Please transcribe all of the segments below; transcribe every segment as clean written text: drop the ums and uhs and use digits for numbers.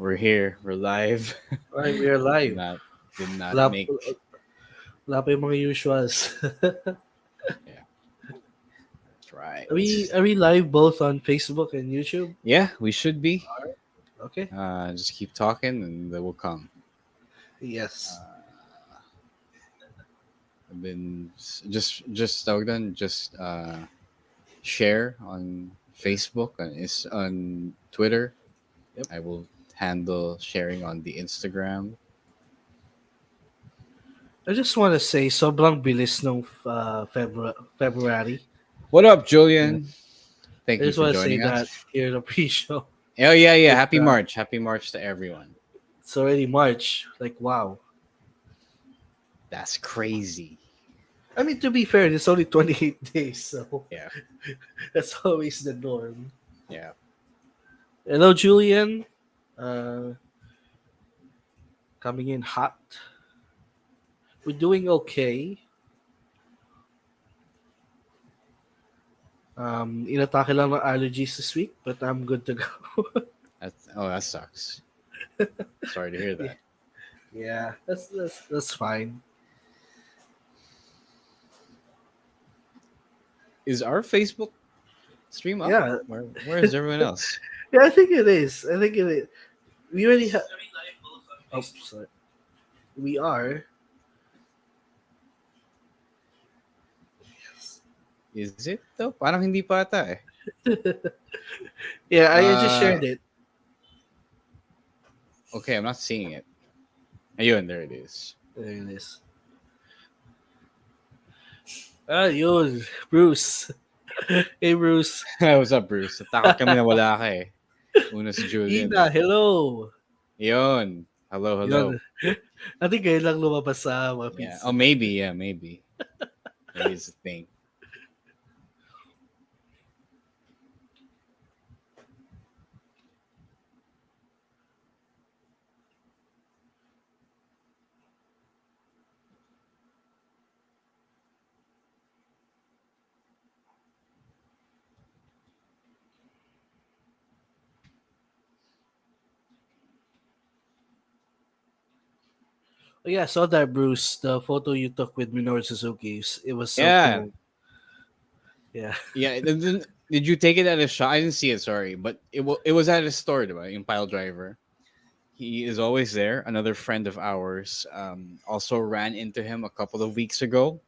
we're here. We're live. Alright, we are did live. not did not Wala, make. wala pa yung mga usuals. Yeah, that's right. are we live both on Facebook and YouTube? Yeah, we should be. Okay. Just keep talking, and they will come. Yes. I've been just tawag doon, just share on Facebook and is on Twitter. Yep. I will handle sharing on the Instagram. I just want to say, sobrang bilis nung February. What up, Julian? Thank I you just for want to say joining that us. here in the pre-show. Oh yeah. But, Happy March. Happy March to everyone. It's already March. Like, wow. That's crazy. I mean, to be fair, it's only 28 days, so Yeah. that's always the norm. Yeah. Hello, Julian. Coming in hot. We're doing okay. Inatake lang ng allergies this week, but I'm good to go. That sucks. Sorry to hear that. Yeah, that's fine. Is our Facebook stream up? Yeah. Where is everyone else? Yeah, I think it is. We already have. Oh, sorry. We are. Is it though? Parang hindi pa ata eh. Yeah, I just shared it. Okay, I'm not seeing it. Ayun, there it is. There it is. Yun, Bruce. Hey, Bruce. What's up, Bruce? Takot kami na wala ka eh. Una si Julian. Ina, hello. Yun. Hello. Yun. I think ngayon lang lumabas sa mga Yeah. feeds. Oh, maybe. Yeah, maybe. Maybe it's a thing. Oh, yeah, I saw that, Bruce. The photo you took with Minoru Suzuki. It was so cool. Yeah. Yeah. Did you take it at a shop? I didn't see it, sorry. But it was at a store, diba? In Pile Driver. He is always there. Another friend of ours also ran into him a couple of weeks ago.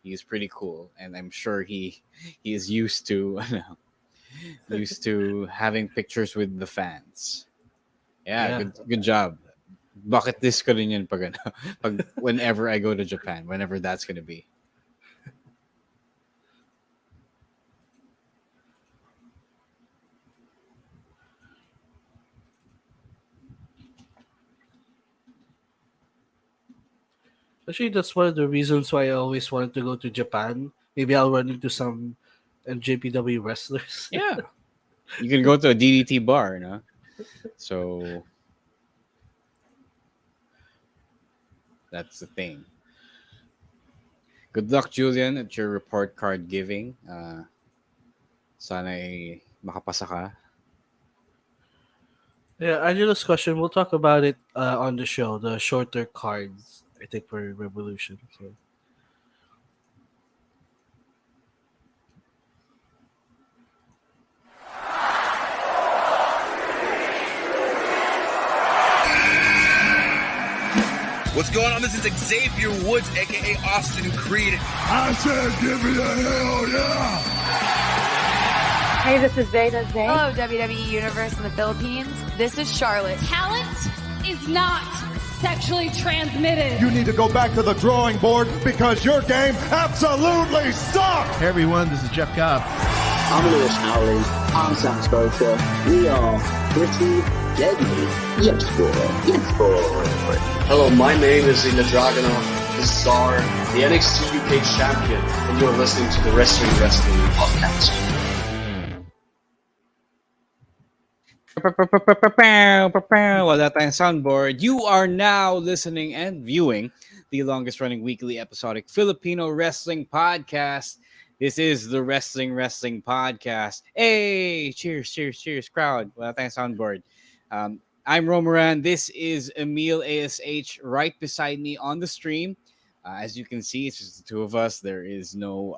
He's pretty cool. And I'm sure he is used to having pictures with the fans. Yeah. Good job. Bucket list ko rin yun pag whenever I go to Japan, whenever that's gonna be. Actually, that's one of the reasons why I always wanted to go to Japan. Maybe I'll run into some NJPW wrestlers. Yeah. You can go to a DDT bar, no? So that's the thing. Good luck, Julian, at your report card giving. Sana makapasa ka. Yeah, Angelo's question, we'll talk about it on the show, the shorter cards, I think, for Revolution. So. What's going on? This is Xavier Woods, aka Austin Creed. I said, give me a hell yeah! Hey, this is Veda Zay. Hello, WWE Universe in the Philippines. This is Charlotte. Talent is not sexually transmitted. You need to go back to the drawing board because your game absolutely sucks! Hey everyone, this is Jeff Cobb. I'm Lewis Howley. I'm Sam Spoker. We are pretty deadly. Yes, boy. Yes, boy. Hello, my name is Ilya Dragunov, the Czar, the NXT UK champion, and you're listening to the Wrestling Podcast. Wala tayong soundboard. You are now listening and viewing the longest running weekly episodic Filipino wrestling podcast. This is the Wrestling Podcast. Hey, cheers, crowd. Wala tayong soundboard. I'm Romaran. This is Emile ASH right beside me on the stream. As you can see, it's just the two of us. There is no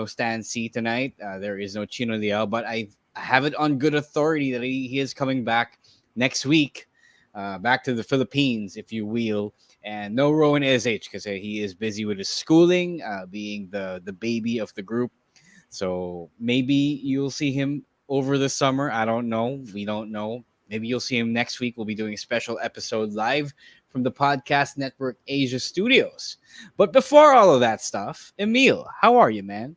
Stan C tonight. There is no Chino Liao, but I have it on good authority that he is coming back next week, back to the Philippines, if you will. And no Rowan ASH because he is busy with his schooling, being the baby of the group. So maybe you'll see him over the summer. I don't know. We don't know. Maybe you'll see him next week. We'll be doing a special episode live from the Podcast Network Asia studios. But before all of that stuff, Emile, how are you, man?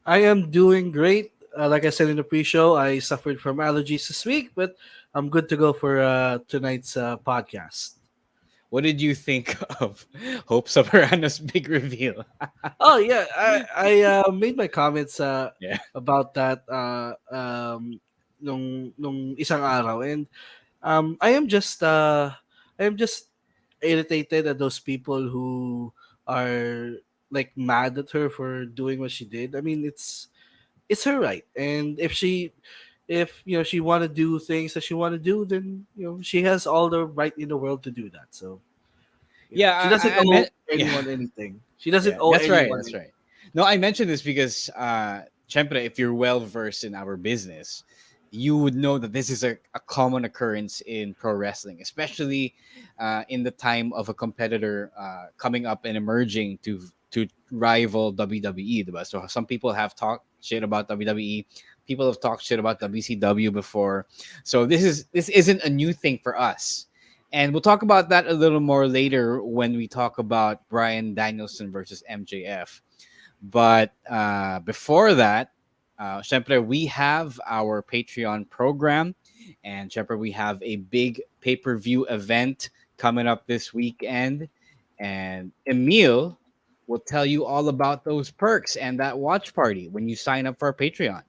I am doing great. Like I said in the pre-show, I suffered from allergies this week, but I'm good to go for tonight's podcast. What did you think of Hope Soberano's big reveal? Oh yeah, I made my comments Yeah. about that nung isang araw, and I am just irritated at those people who are like mad at her for doing what she did. I mean, it's her right, and if she want to do things that she want to do, then she has all the right in the world to do that. So she Yeah, doesn't I owe meant yeah. anyone anything. She doesn't Yeah, owe that's right. anyone. That's right. No, I mentioned this because, syempre, if you're well versed in our business, you would know that this is a common occurrence in pro wrestling, especially in the time of a competitor coming up and emerging to rival WWE. Diba? So some people have talked shit about WWE. People have talked shit about WCW before. So this isn't a new thing for us. And we'll talk about that a little more later when we talk about Bryan Danielson versus MJF. But before that, syempre, we have our Patreon program. And syempre, we have a big pay-per-view event coming up this weekend. And Emile will tell you all about those perks and that watch party when you sign up for our Patreon.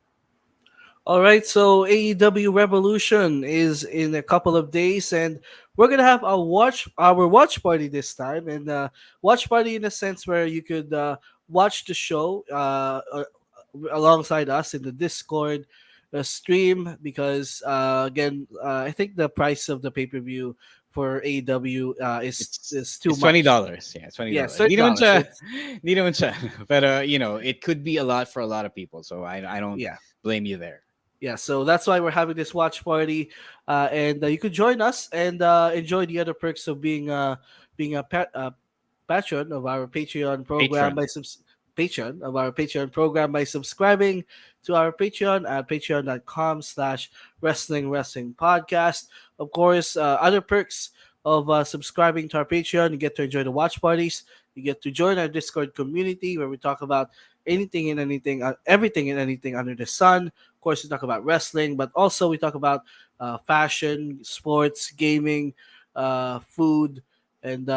All right, so AEW Revolution is in a couple of days, and we're gonna have our watch party this time, and watch party in a sense where you could watch the show alongside us in the Discord stream because again, I think the price of the pay per view for AEW is too It's much. $20. Yeah, it's $20. Yeah, Hindi naman $30. siya, hindi naman siya. But it could be a lot for a lot of people. So I don't Yeah. blame you there. Yeah, so that's why we're having this watch party, and you could join us and enjoy the other perks of being a patron of our Patreon program patron of our Patreon program by subscribing to our Patreon at patreon.com/wrestling podcast. Of course, other perks of subscribing to our Patreon, you get to enjoy the watch parties. You get to join our Discord community where we talk about anything and anything, everything and anything under the sun. Of course, we talk about wrestling, but also we talk about fashion, sports, gaming, food. And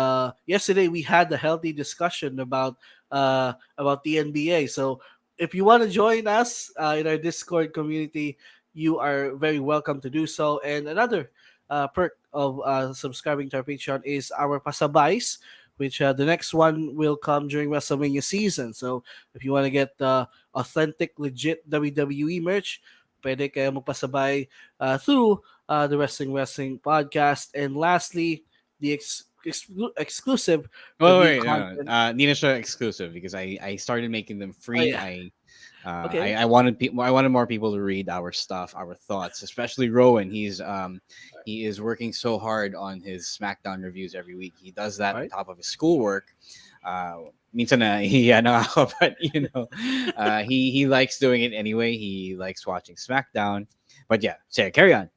yesterday we had a healthy discussion about the NBA. So if you want to join us in our Discord community, you are very welcome to do so. And another perk of subscribing to our Patreon is our pasabays, which the next one will come during WrestleMania season. So if you want to get authentic, legit WWE merch, pwede kayo magpasabay through the Wrestling podcast. And lastly, the exclusive Wait, content. no. Nina Show exclusive because I started making them free. yeah. Okay. I wanted people. I wanted more people to read our stuff, our thoughts, especially Rowan. He is working so hard on his SmackDown reviews every week. He does that on top of his schoolwork. Minsan na hiya na ako, but he likes doing it anyway. He likes watching SmackDown. But yeah, carry on.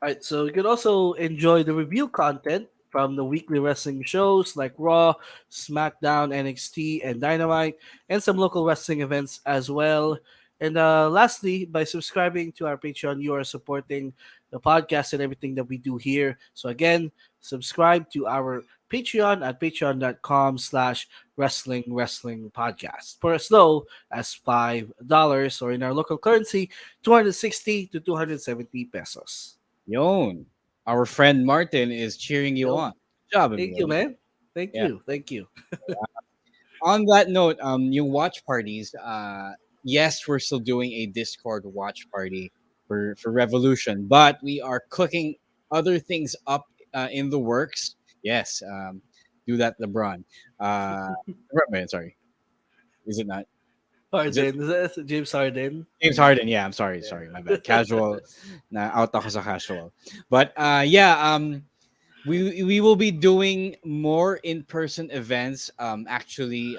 All right, so you can also enjoy the review content from the weekly wrestling shows like Raw, SmackDown, NXT, and Dynamite, and some local wrestling events as well. And lastly, by subscribing to our Patreon, you are supporting the podcast and everything that we do here. So again, subscribe to our Patreon at patreon.com/wrestling podcast for as low as $5, or in our local currency, 260 to 270 pesos. Yon. Our friend Martin is cheering you on. Good job, Thank Emile. you, man. Thank you. On that note, yung watch parties, yes, we're still doing a Discord watch party for Revolution, but we are cooking other things up in the works, yes, do that, LeBron. LeBron, sorry, is it not? Is it Harden, is that James Harden? James Harden? Yeah, I'm sorry, Yeah. sorry, my bad. Casual, na out ako sa casual. But yeah, we will be doing more in-person events. Actually,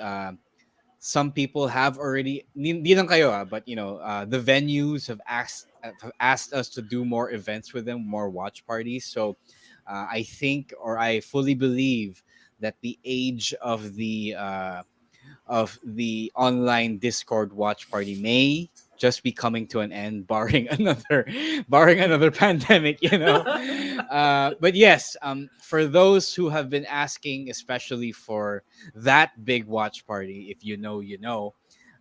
some people have already di lang kayo but the venues have asked us to do more events with them, more watch parties. So I think, or I fully believe, that the age of the online Discord watch party may just be coming to an end, barring another pandemic. But yes, for those who have been asking, especially for that big watch party, if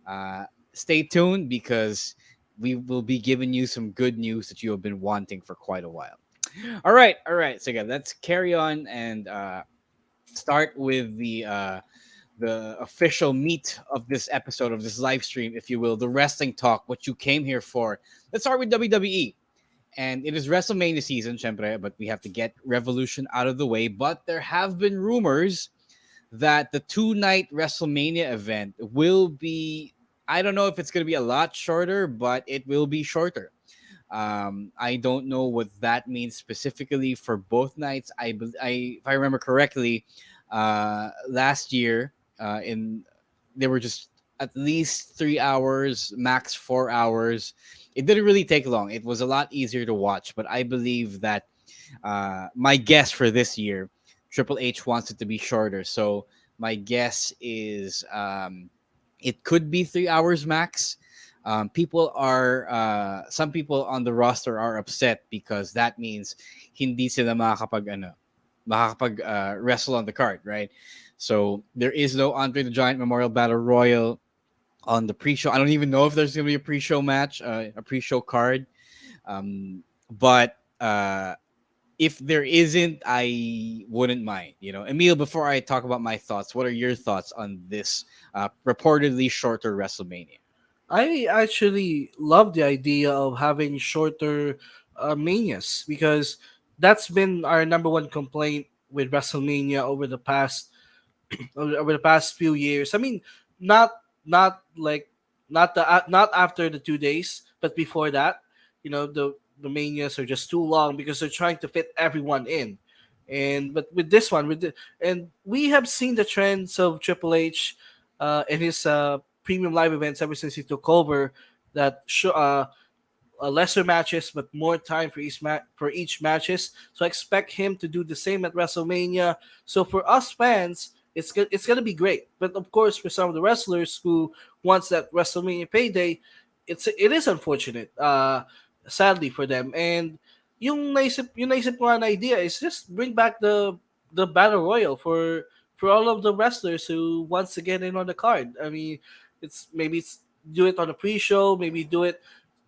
uh, stay tuned, because we will be giving you some good news that you have been wanting for quite a while. All right. So again, let's carry on and start with the official meat of this episode, of this live stream, if you will, the wrestling talk, what you came here for. Let's start with WWE. And it is WrestleMania season, syempre, but we have to get Revolution out of the way. But there have been rumors that the two-night WrestleMania event will be, I don't know if it's going to be a lot shorter, but it will be shorter. I don't know what that means specifically for both nights. If I remember correctly, last year, in they were just at least 3 hours, max 4 hours. It didn't really take long. It was a lot easier to watch, but I believe that my guess for this year, Triple H wants it to be shorter. So my guess is it could be 3 hours max. Some people on the roster are upset because that means hindi sila makakapag wrestle on the card, right? So there is no Andre the Giant Memorial Battle Royal on the pre-show. I don't even know if there's going to be a pre-show match, a pre-show card. But if there isn't, I wouldn't mind. Emile, before I talk about my thoughts, what are your thoughts on this reportedly shorter WrestleMania? I actually love the idea of having shorter manias, because that's been our number one complaint with WrestleMania over the past few years. I mean, not not like not after the 2 days, but before that. The manias are just too long because they're trying to fit everyone in. And but with this one, and we have seen the trends of Triple H and his premium live events ever since he took over. That lesser matches but more time for each matches. So I expect him to do the same at WrestleMania. So for us fans, it's gonna be great. But of course, for some of the wrestlers who wants that WrestleMania payday, it is unfortunate. Sadly for them. And yung naisip ko na idea is just bring back the battle royal for all of the wrestlers who wants to get in on the card. I mean, it's do it on a pre-show, maybe do it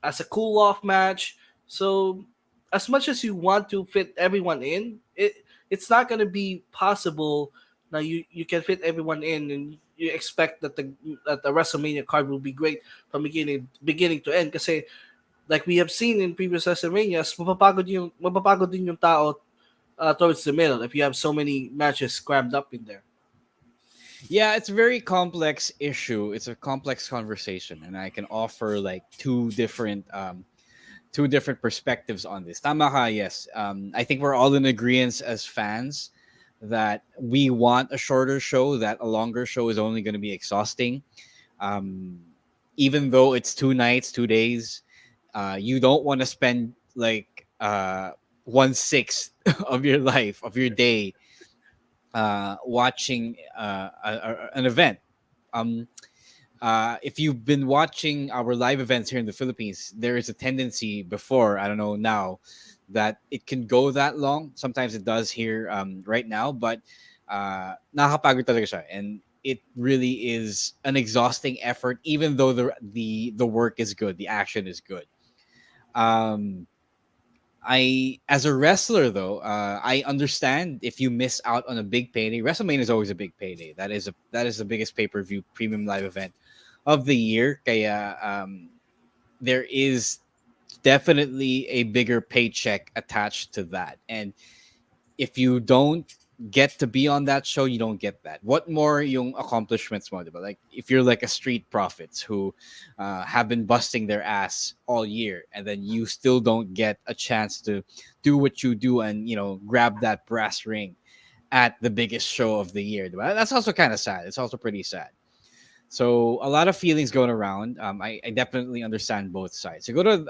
as a cool off match. So as much as you want to fit everyone in, it's not going to be possible. Now you can fit everyone in, and you expect that the WrestleMania card will be great from beginning to end. Kasi like we have seen in previous WrestleManias, mapapagod din yung tao towards the middle if you have so many matches crammed up in there. Yeah, it's a very complex issue. It's a complex conversation, and I can offer like two different perspectives on this. Tama ka, yes. I think we're all in agreement as fans that we want a shorter show, that a longer show is only going to be exhausting. Um, Even though it's 2 nights, 2 days, you don't want to spend like 1/6 of your life, of your day, watching an event. Um, if you've been watching our live events here in the Philippines, there is a tendency before, I don't know now, that it can go that long. Sometimes it does here right now, but nakakapagod talaga siya. And it really is an exhausting effort, even though the work is good, the action is good. Um, as a wrestler though, I understand if you miss out on a big payday. WrestleMania is always a big payday. That is the biggest pay-per-view premium live event of the year. Kaya there is definitely a bigger paycheck attached to that. And if you don't get to be on that show, you don't get that. What more yung accomplishments mo, diba? Like if you're like a street profits who have been busting their ass all year, and then you still don't get a chance to do what you do and grab that brass ring at the biggest show of the year, diba? That's also kind of sad. It's also pretty sad. So a lot of feelings going around. I definitely understand both sides. Siguro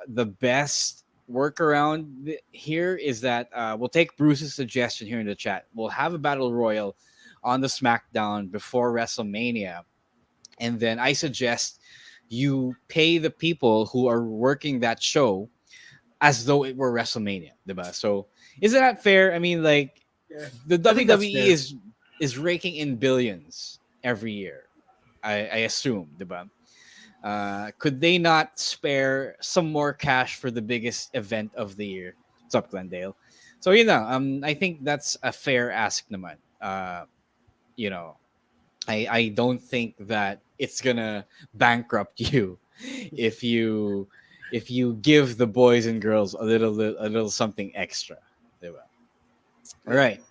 the best workaround here is that we'll take Bruce's suggestion here in the chat. We'll have a battle royal on the SmackDown before WrestleMania, and then I suggest you pay the people who are working that show as though it were WrestleMania, diba? So isn't that fair? I mean, like the I think that's WWE fair. is raking in billions every year. I assume, diba? Could they not spare some more cash for the biggest event of the year? What's up, Glendale? So I think that's a fair ask, naman. You know, I don't think that it's gonna bankrupt you if you give the boys and girls a little something extra. Diba? All right.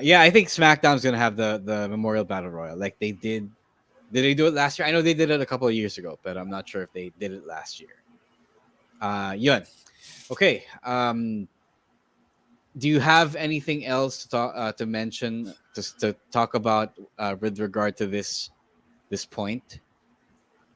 Yeah, I think SmackDown's gonna have the Memorial Battle Royal like they did. Did they do it last year? I know they did it a couple of years ago, but I'm not sure if they did it last year. Yun. Okay. Do you have anything else to talk to mention to talk about with regard to this point?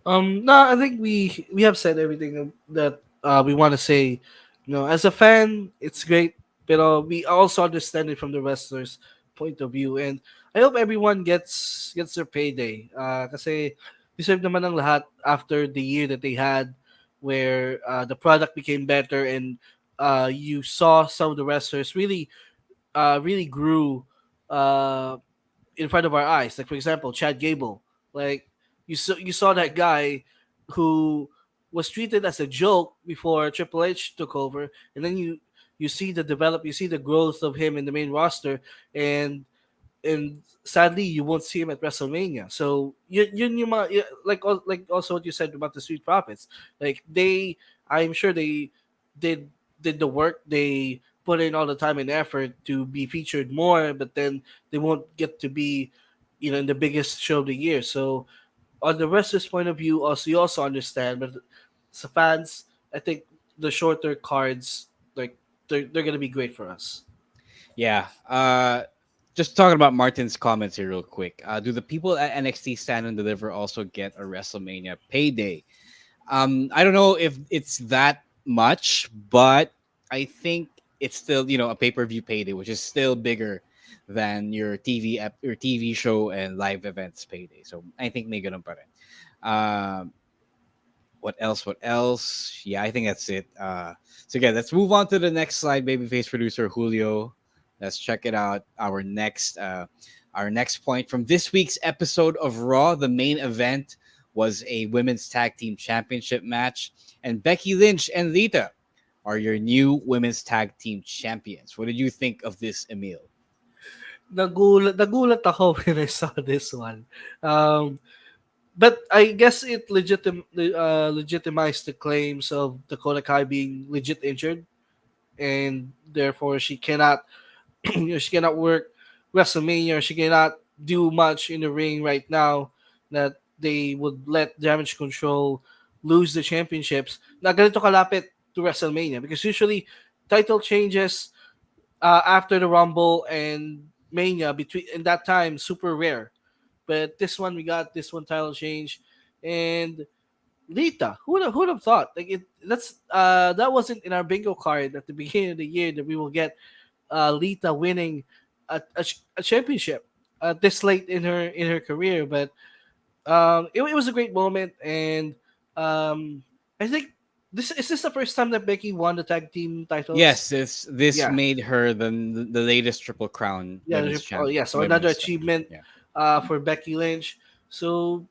No, I think we have said everything that we want to say. As a fan, it's great, but we also understand it from the wrestlers' point of view, and I hope everyone gets their payday. Kasi deserve naman ng lahat after the year that they had, where the product became better, and you saw some of the wrestlers really grew uh, in front of our eyes. Like for example, Chad Gable. Like you saw that guy who was treated as a joke before Triple H took over, and then you see the growth of him in the main roster, and sadly you won't see him at WrestleMania. So like also what you said about the Street Profits, like I'm sure they did the work. They put in all the time and effort to be featured more, but then they won't get to be in the biggest show of the year. So on the wrestler's point of view, also you also understand, but as fans, I think the shorter cards, like they're gonna be great for us. Yeah. Just talking about Martin's comments here real quick. Do the people at NXT Stand and Deliver also get a WrestleMania payday? I don't know if it's that much, but I think it's still a pay-per-view payday, which is still bigger than your TV show and live events payday. So I think may ganun pa rin. What else? Yeah, I think that's it. So again, let's move on to the next slide, babyface producer Julio. Let's check it out. Our next point from this week's episode of Raw, the main event was a women's tag team championship match, and Becky Lynch and Lita are your new women's tag team champions. What did you think of this, Emile? Nagulat ako when I saw this one. But I guess it legitimized the claims of Dakota Kai being legit injured, and therefore she cannot she cannot work WrestleMania. She cannot do much in the ring right now. That they would let Damage Control lose the championships. Na ganito kalapit to WrestleMania, because usually title changes after the Rumble and Mania between in that time super rare. But this one, we got this one title change, and Lita. Who would have thought? Like that wasn't in our bingo card at the beginning of the year that we will get Lita winning a championship this late in her career. But it was a great moment, and I think this the first time that Becky won the tag team titles. Yes, this Yeah. made her the latest Triple Crown women's champion. So another women's achievement champion. for Becky Lynch. So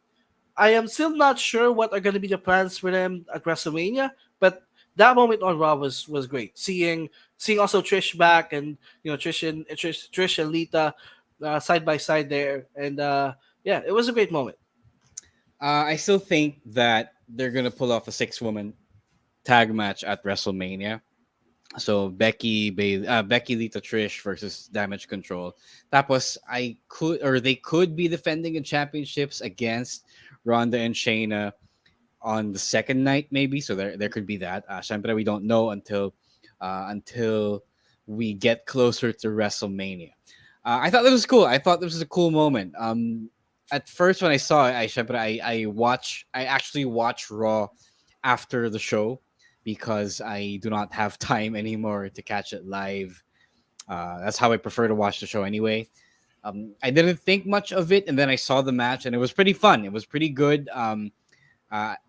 I am still not sure what are going to be the plans for them at WrestleMania, but that moment on Raw was great. Seeing also Trish back, and Trish and Lita side by side there, and yeah, it was a great moment. I still think that they're gonna pull off a 6-woman tag match at WrestleMania. So Becky, Lita, Trish versus Damage Control. They could be defending the championships against Ronda and Shayna on the second night, maybe. So there could be that. Syempre, we don't know until we get closer to WrestleMania. I thought that was cool. I thought this was a cool moment. At first when I saw it, I actually watched Raw after the show because I do not have time anymore to catch it live. That's how I prefer to watch the show anyway. I didn't think much of it, and then I saw the match, and it was pretty fun. It was pretty good.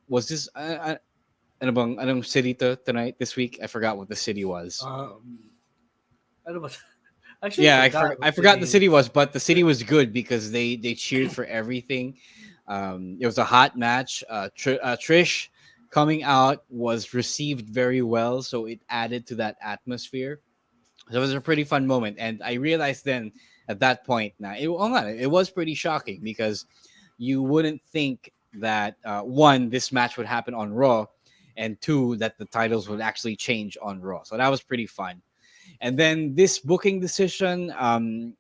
Was this anong city tonight this week? I forgot what the city was. Ano ba? Actually, Yeah, I forgot the city was, but the city was good because they cheered for everything. It was a hot match. Trish coming out was received very well, so it added to that atmosphere. So it was a pretty fun moment, and I realized then at that point, now it was pretty shocking because you wouldn't think that one, this match would happen on Raw, and two, that the titles would actually change on Raw. So that was pretty fun. And then this booking decision, some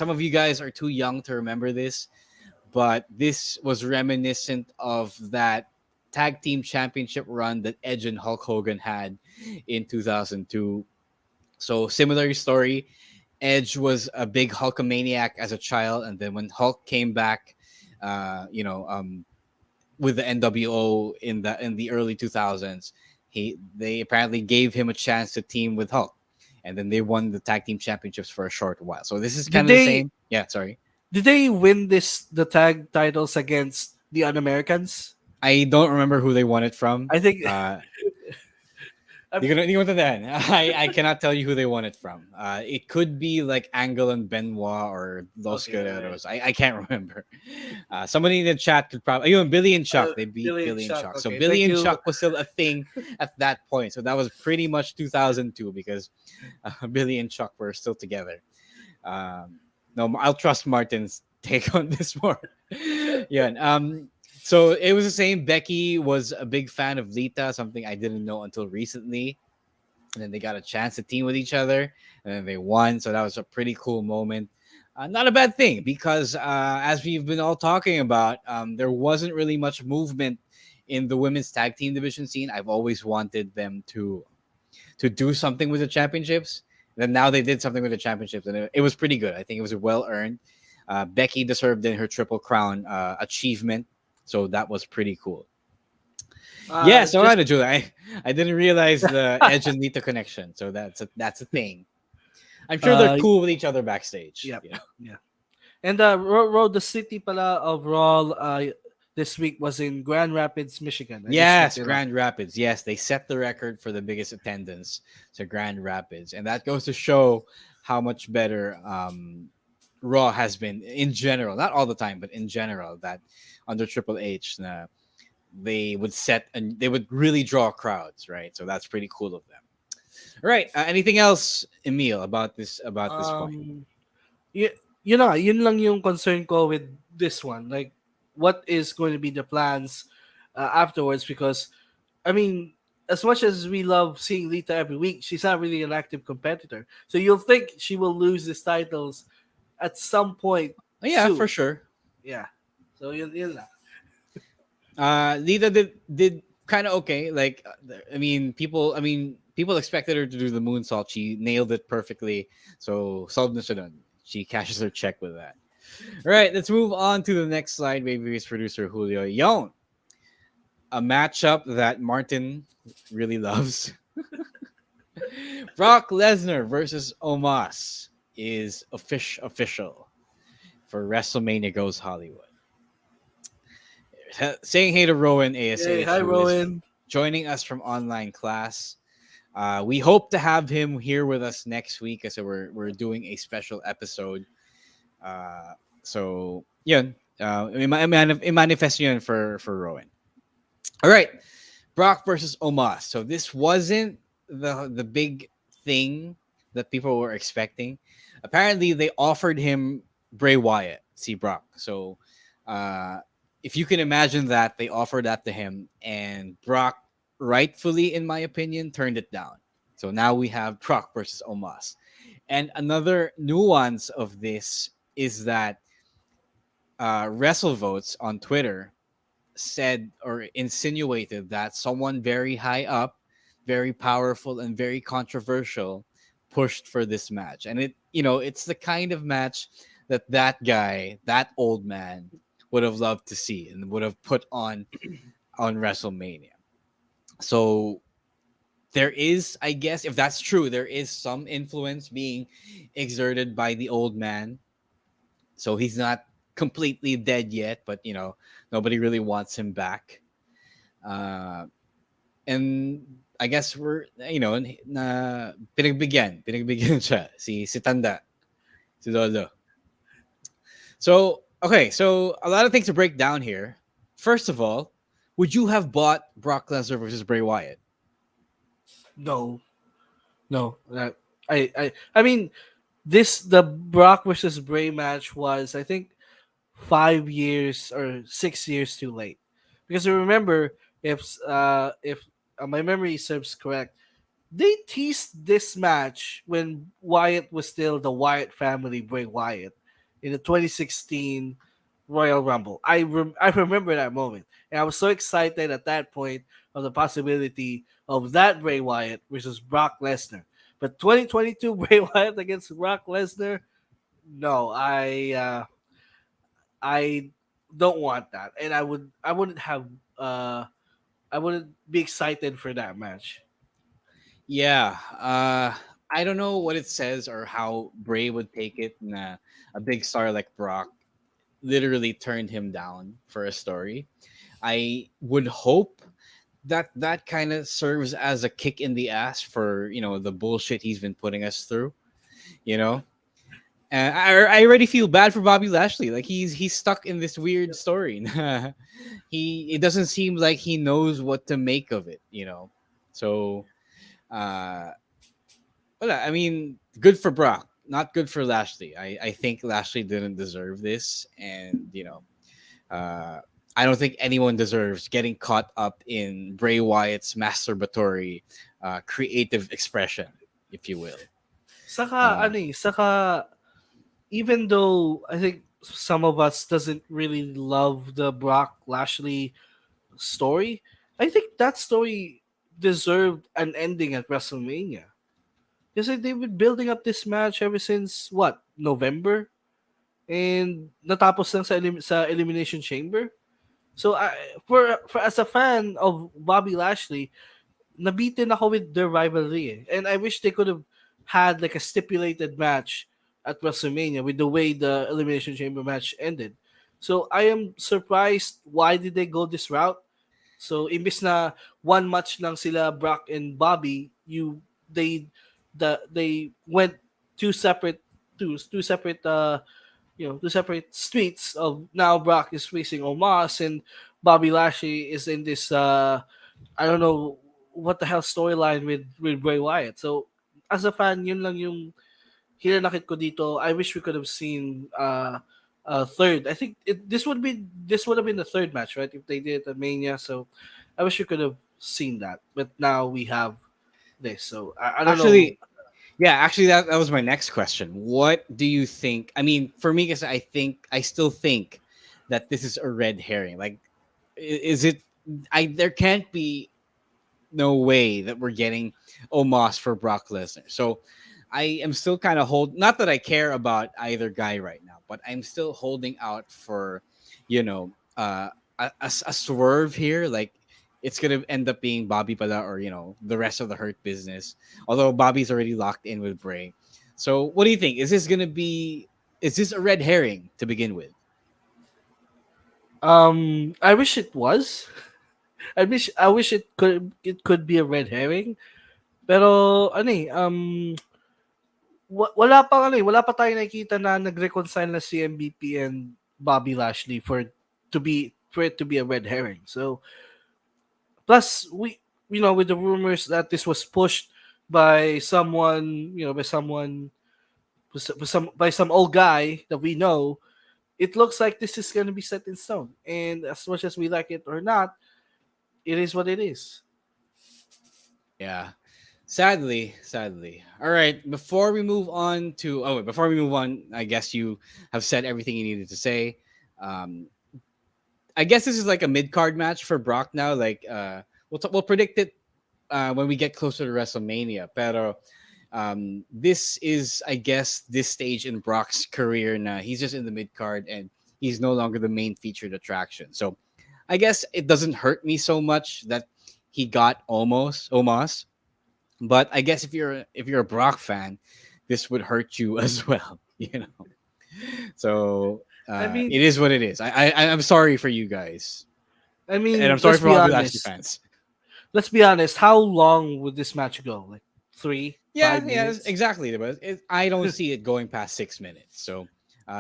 of you guys are too young to remember this, but this was reminiscent of that tag team championship run that Edge and Hulk Hogan had in 2002. So similar story. Edge was a big Hulkamaniac as a child, and then when Hulk came back, with the NWO in the early 2000s, they apparently gave him a chance to team with Hulk, and then they won the tag team championships for a short while. So this is kind of the same. Yeah, sorry. Did they win the tag titles against the Un-Americans? I don't remember who they won it from. I think I cannot tell you who they won it from. It could be like Angle and Benoit or Los Guerreros. I can't remember. Somebody in the chat could probably. Billy and Chuck. They beat Billy and Chuck. Okay, so Billy and Chuck was still a thing at that point. So that was pretty much 2002 because Billy and Chuck were still together. No, I'll trust Martin's take on this more. Yeah. So it was the same. Becky was a big fan of Lita, something I didn't know until recently. And then they got a chance to team with each other, and then they won. So that was a pretty cool moment. Not a bad thing because as we've been all talking about, there wasn't really much movement in the women's tag team division scene. I've always wanted them to do something with the championships. And then now they did something with the championships, and it was pretty good. I think it was well earned. Becky deserved in her Triple Crown achievement. So that was pretty cool. So I didn't realize the Edge and Lita connection. So that's a thing. I'm sure they're cool with each other backstage. Yeah, you know? yeah. And the city pala of Raw this week was in Grand Rapids, Michigan. Yes, Grand Rapids. Yes, they set the record for the biggest attendance to Grand Rapids, and that goes to show how much better Raw has been in general. Not all the time, but in general. That under Triple H, they would set and they would really draw crowds, right? So that's pretty cool of them. All right. Anything else, Emile, about this point? Yun lang yung concern ko with this one. Like, what is going to be the plans afterwards? Because, I mean, as much as we love seeing Lita every week, she's not really an active competitor. So you'll think she will lose these titles at some point. Yeah, soon. for sure. Yeah. So yun lang. Lita did kind of okay. Like, people expected her to do the moonsault. She nailed it perfectly. So solved na siya dun. She cashes her check with that. All right, let's move on to the next slide. Babyface producer Julio. Yon, a matchup that Martin really loves. Brock Lesnar versus Omos is official for WrestleMania Goes Hollywood. Saying hey to Rowan ASH. Hey, hi Rowan. Joining us from online class. We hope to have him here with us next week as we're doing a special episode. So yun, i-manifest yun for Rowan. All right, Brock versus Omos. So this wasn't the big thing that people were expecting. Apparently, they offered him Bray Wyatt, see Brock. So if you can imagine that, they offered that to him, and Brock, rightfully, in my opinion, turned it down. So now we have Brock versus Omos. And another nuance of this is that WrestleVotes on Twitter said or insinuated that someone very high up, very powerful, and very controversial pushed for this match. And it's the kind of match that guy, that old man, would have loved to see and would have put on WrestleMania. So there is, I guess, if that's true, there is some influence being exerted by the old man. So he's not completely dead yet, but nobody really wants him back. And I guess we're pinagbigyan siya si Tanda, si Lolo. So okay, so a lot of things to break down here. First of all, would you have bought Brock Lesnar versus Bray Wyatt? No, no. I mean, the Brock versus Bray match was, I think, 5 years or 6 years too late, because I remember, if my memory serves correct, they teased this match when Wyatt was still the Wyatt family, Bray Wyatt, in the 2016 Royal Rumble. I remember that moment, and I was so excited at that point of the possibility of that Bray Wyatt versus Brock Lesnar. But 2022 Bray Wyatt against Brock Lesnar, no, I don't want that, and I wouldn't be excited for that match. Yeah, I don't know what it says or how Bray would take it. A big star like Brock literally turned him down for a story. I would hope that kind of serves as a kick in the ass for the bullshit he's been putting us through. You know, and I already feel bad for Bobby Lashley. Like he's stuck in this weird story. It doesn't seem like he knows what to make of it. So. Well, I mean, good for Brock, not good for Lashley. I think Lashley didn't deserve this, and uh, I don't think anyone deserves getting caught up in Bray Wyatt's masturbatory creative expression, if you will. Saka, even though I think some of us doesn't really love the Brock Lashley story, I think that story deserved an ending at WrestleMania. Because they've been building up this match ever since what, November, and natapos lang sa Elimination Chamber. So for as a fan of Bobby Lashley, nabitin ako with their rivalry, and I wish they could have had like a stipulated match at WrestleMania with the way the Elimination Chamber match ended. So I am surprised, why did they go this route? So imbis na one match lang sila Brock and Bobby, they went two separate two separate streets of, now Brock is facing Omos and Bobby Lashley is in this I don't know what the hell storyline with Bray Wyatt. So as a fan, yun lang yung hinanakit ko dito. I wish we could have seen a third. I think this would have been the third match, right? If they did it at Mania. So I wish we could have seen that. But now we have this. So I don't know. Yeah, actually, that was my next question. What do you think? I mean, for me, because I still think that this is a red herring. Like, is it? There can't be no way that we're getting Omos for Brock Lesnar. So I am still kind of not that I care about either guy right now, but I'm still holding out for, a swerve here. Like, it's gonna end up being Bobby pala, or the rest of the Hurt Business. Although Bobby's already locked in with Bray. So what do you think? Is this a red herring to begin with? I wish it was. I wish it could be a red herring. Pero wala pa tayo nakikita na nagreconcile na si MVP and Bobby Lashley for it to be a red herring. So plus with the rumors that this was pushed by someone, by some old guy that we know, it looks like this is going to be set in stone. And as much as we like it or not, it is what it is. Yeah. Sadly. All right. Before we move on, I guess you have said everything you needed to say. Um, I guess this is like a mid card match for Brock now. Like, we'll predict it when we get closer to WrestleMania. Pero this is, I guess, this stage in Brock's career now. He's just in the mid card and he's no longer the main featured attraction. So I guess it doesn't hurt me so much that he got Omos. But I guess if you're a Brock fan, this would hurt you as well. So I mean, it is what it is. I'm sorry for you guys, I mean, and I'm sorry let's for be all the Lashley honest. fans. Let's be honest. How long would this match go? Like 3, 5 minutes? Exactly. But I don't see it going past 6 minutes. So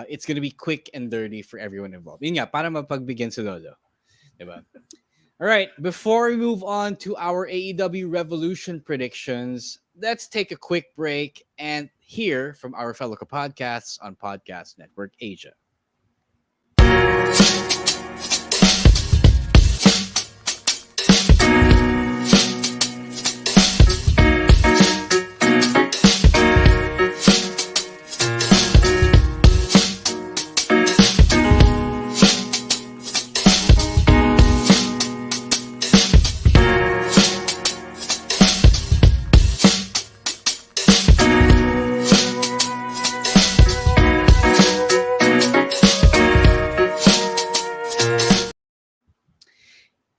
it's gonna be quick and dirty for everyone involved. Yun nga, para mapagbigyan si Lolo. Diba? All right, before we move on to our AEW Revolution predictions, let's take a quick break and hear from our fellow podcasts on Podcast Network Asia.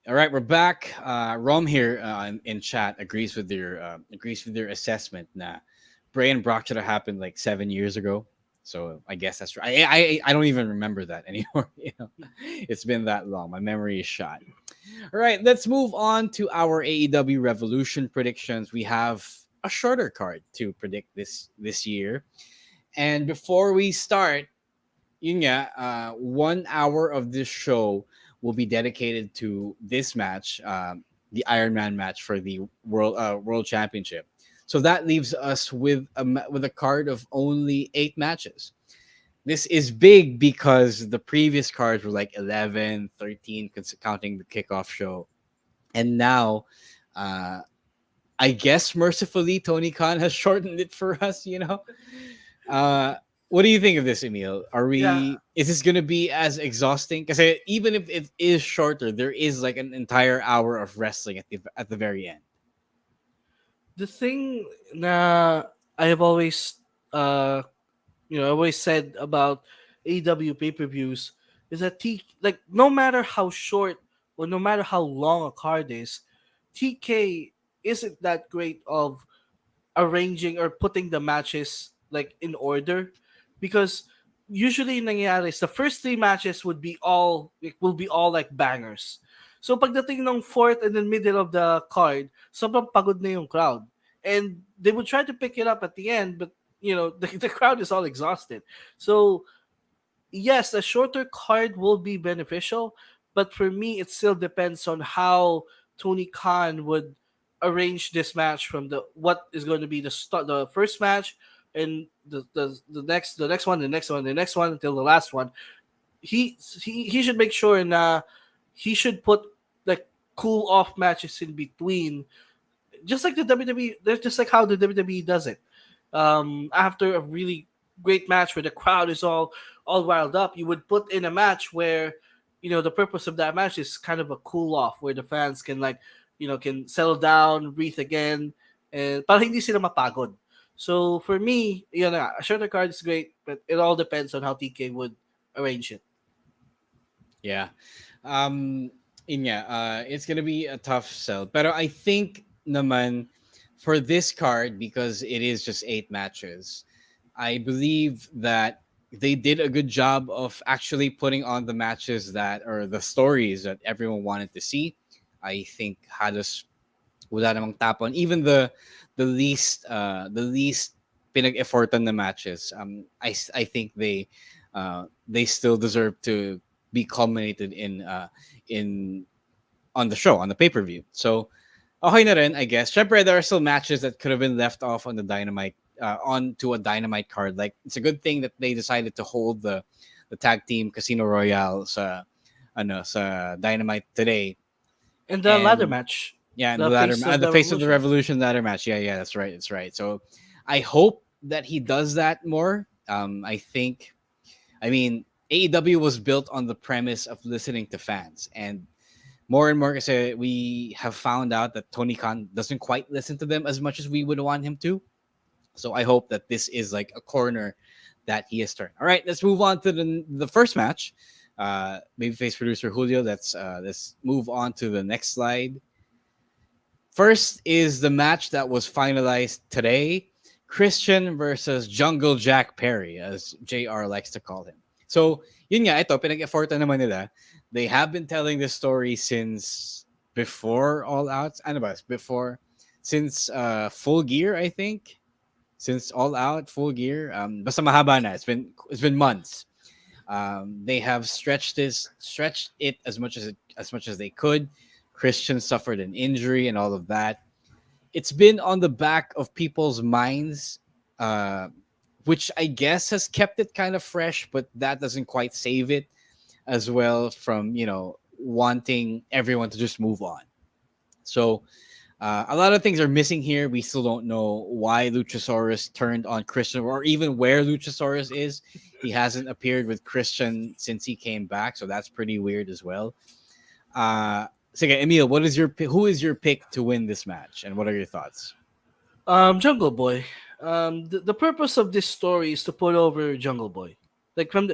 All right, we're back. Rom here in chat agrees with your assessment. Nah, Bray and Brock should have happened like 7 years ago. So I guess that's right. I don't even remember that anymore. It's been that long. My memory is shot. All right, let's move on to our AEW Revolution predictions. We have a shorter card to predict this year, and before we start, 1 hour of this show will be dedicated to this match, the Iron Man match for the World Championship. So that leaves us with a card of only 8 matches. This is big because the previous cards were like 11, 13, counting the kickoff show. And now, I guess mercifully, Tony Khan has shortened it for us, What do you think of this, Emile? Is this going to be as exhausting? Because even if it is shorter, there is like an entire hour of wrestling at the very end. The thing na I have always always said about AEW pay-per-views is that no matter how short or no matter how long a card is, TK isn't that great of arranging or putting the matches like in order, because usually nangyayari is the first 3 matches will be all like bangers. So pagdating ng fourth and then middle of the card, sobrang pagod na yung crowd. And they would try to pick it up at the end, but the crowd is all exhausted. So yes, a shorter card will be beneficial, but for me it still depends on how Tony Khan would arrange this match from what is going to be the first match and the next one until the last one. He should make sure and he should put like cool off matches in between, just like the WWE. Just like how the WWE does it. After a really great match where the crowd is all riled up, you would put in a match where the purpose of that match is kind of a cool off, where the fans can can settle down, breathe again, and para hindi sila mapagod. So for me, a shorter card is great, but it all depends on how TK would arrange it. Yeah. It's gonna be a tough sell. But I think naman for this card, because it is just 8 matches, I believe that they did a good job of actually putting on the matches or the stories that everyone wanted to see. I think halos wala namang tapon. Even the least pinag-effortan na matches. I think they still deserve to be culminated in on the show, on the pay-per-view. So okay na rin, I guess. Syempre, there are still matches that could have been left off on the Dynamite onto a Dynamite card. Like, it's a good thing that they decided to hold the the tag team Casino Royale sa Dynamite today. And the ladder And match. yeah, and The face of the the face of the revolution. Revolution ladder match. Yeah, that's right. That's right. So I hope that he does that more. I mean, AEW was built on the premise of listening to fans, and more kasi we have found out that Tony Khan doesn't quite listen to them as much as we would want him to. So I hope that this is like a corner that he has turned. All right, let's move on to the first match. Babyface producer Julio. Let's move on to the next slide. First is the match that was finalized today. Christian versus Jungle Jack Perry, as JR likes to call him. So, yun nga, ito, pinag-effortan naman nila. They have been telling this story since before All Out. Ano ba? Since Full Gear, I think. Since All Out, Full Gear. Basta mahaba na. It's been months. They have stretched it as much as they could. Christian suffered an injury and all of that. It's been on the back of people's minds, which I guess has kept it kind of fresh, but that doesn't quite save it as well from, wanting everyone to just move on. So a lot of things are missing here. We still don't know why Luchasaurus turned on Christian or even where Luchasaurus is. He hasn't appeared with Christian since he came back, so that's pretty weird as well. Sige, Emile, who is your pick to win this match, and what are your thoughts? Jungle Boy. The purpose of this story is to put over Jungle Boy. Like from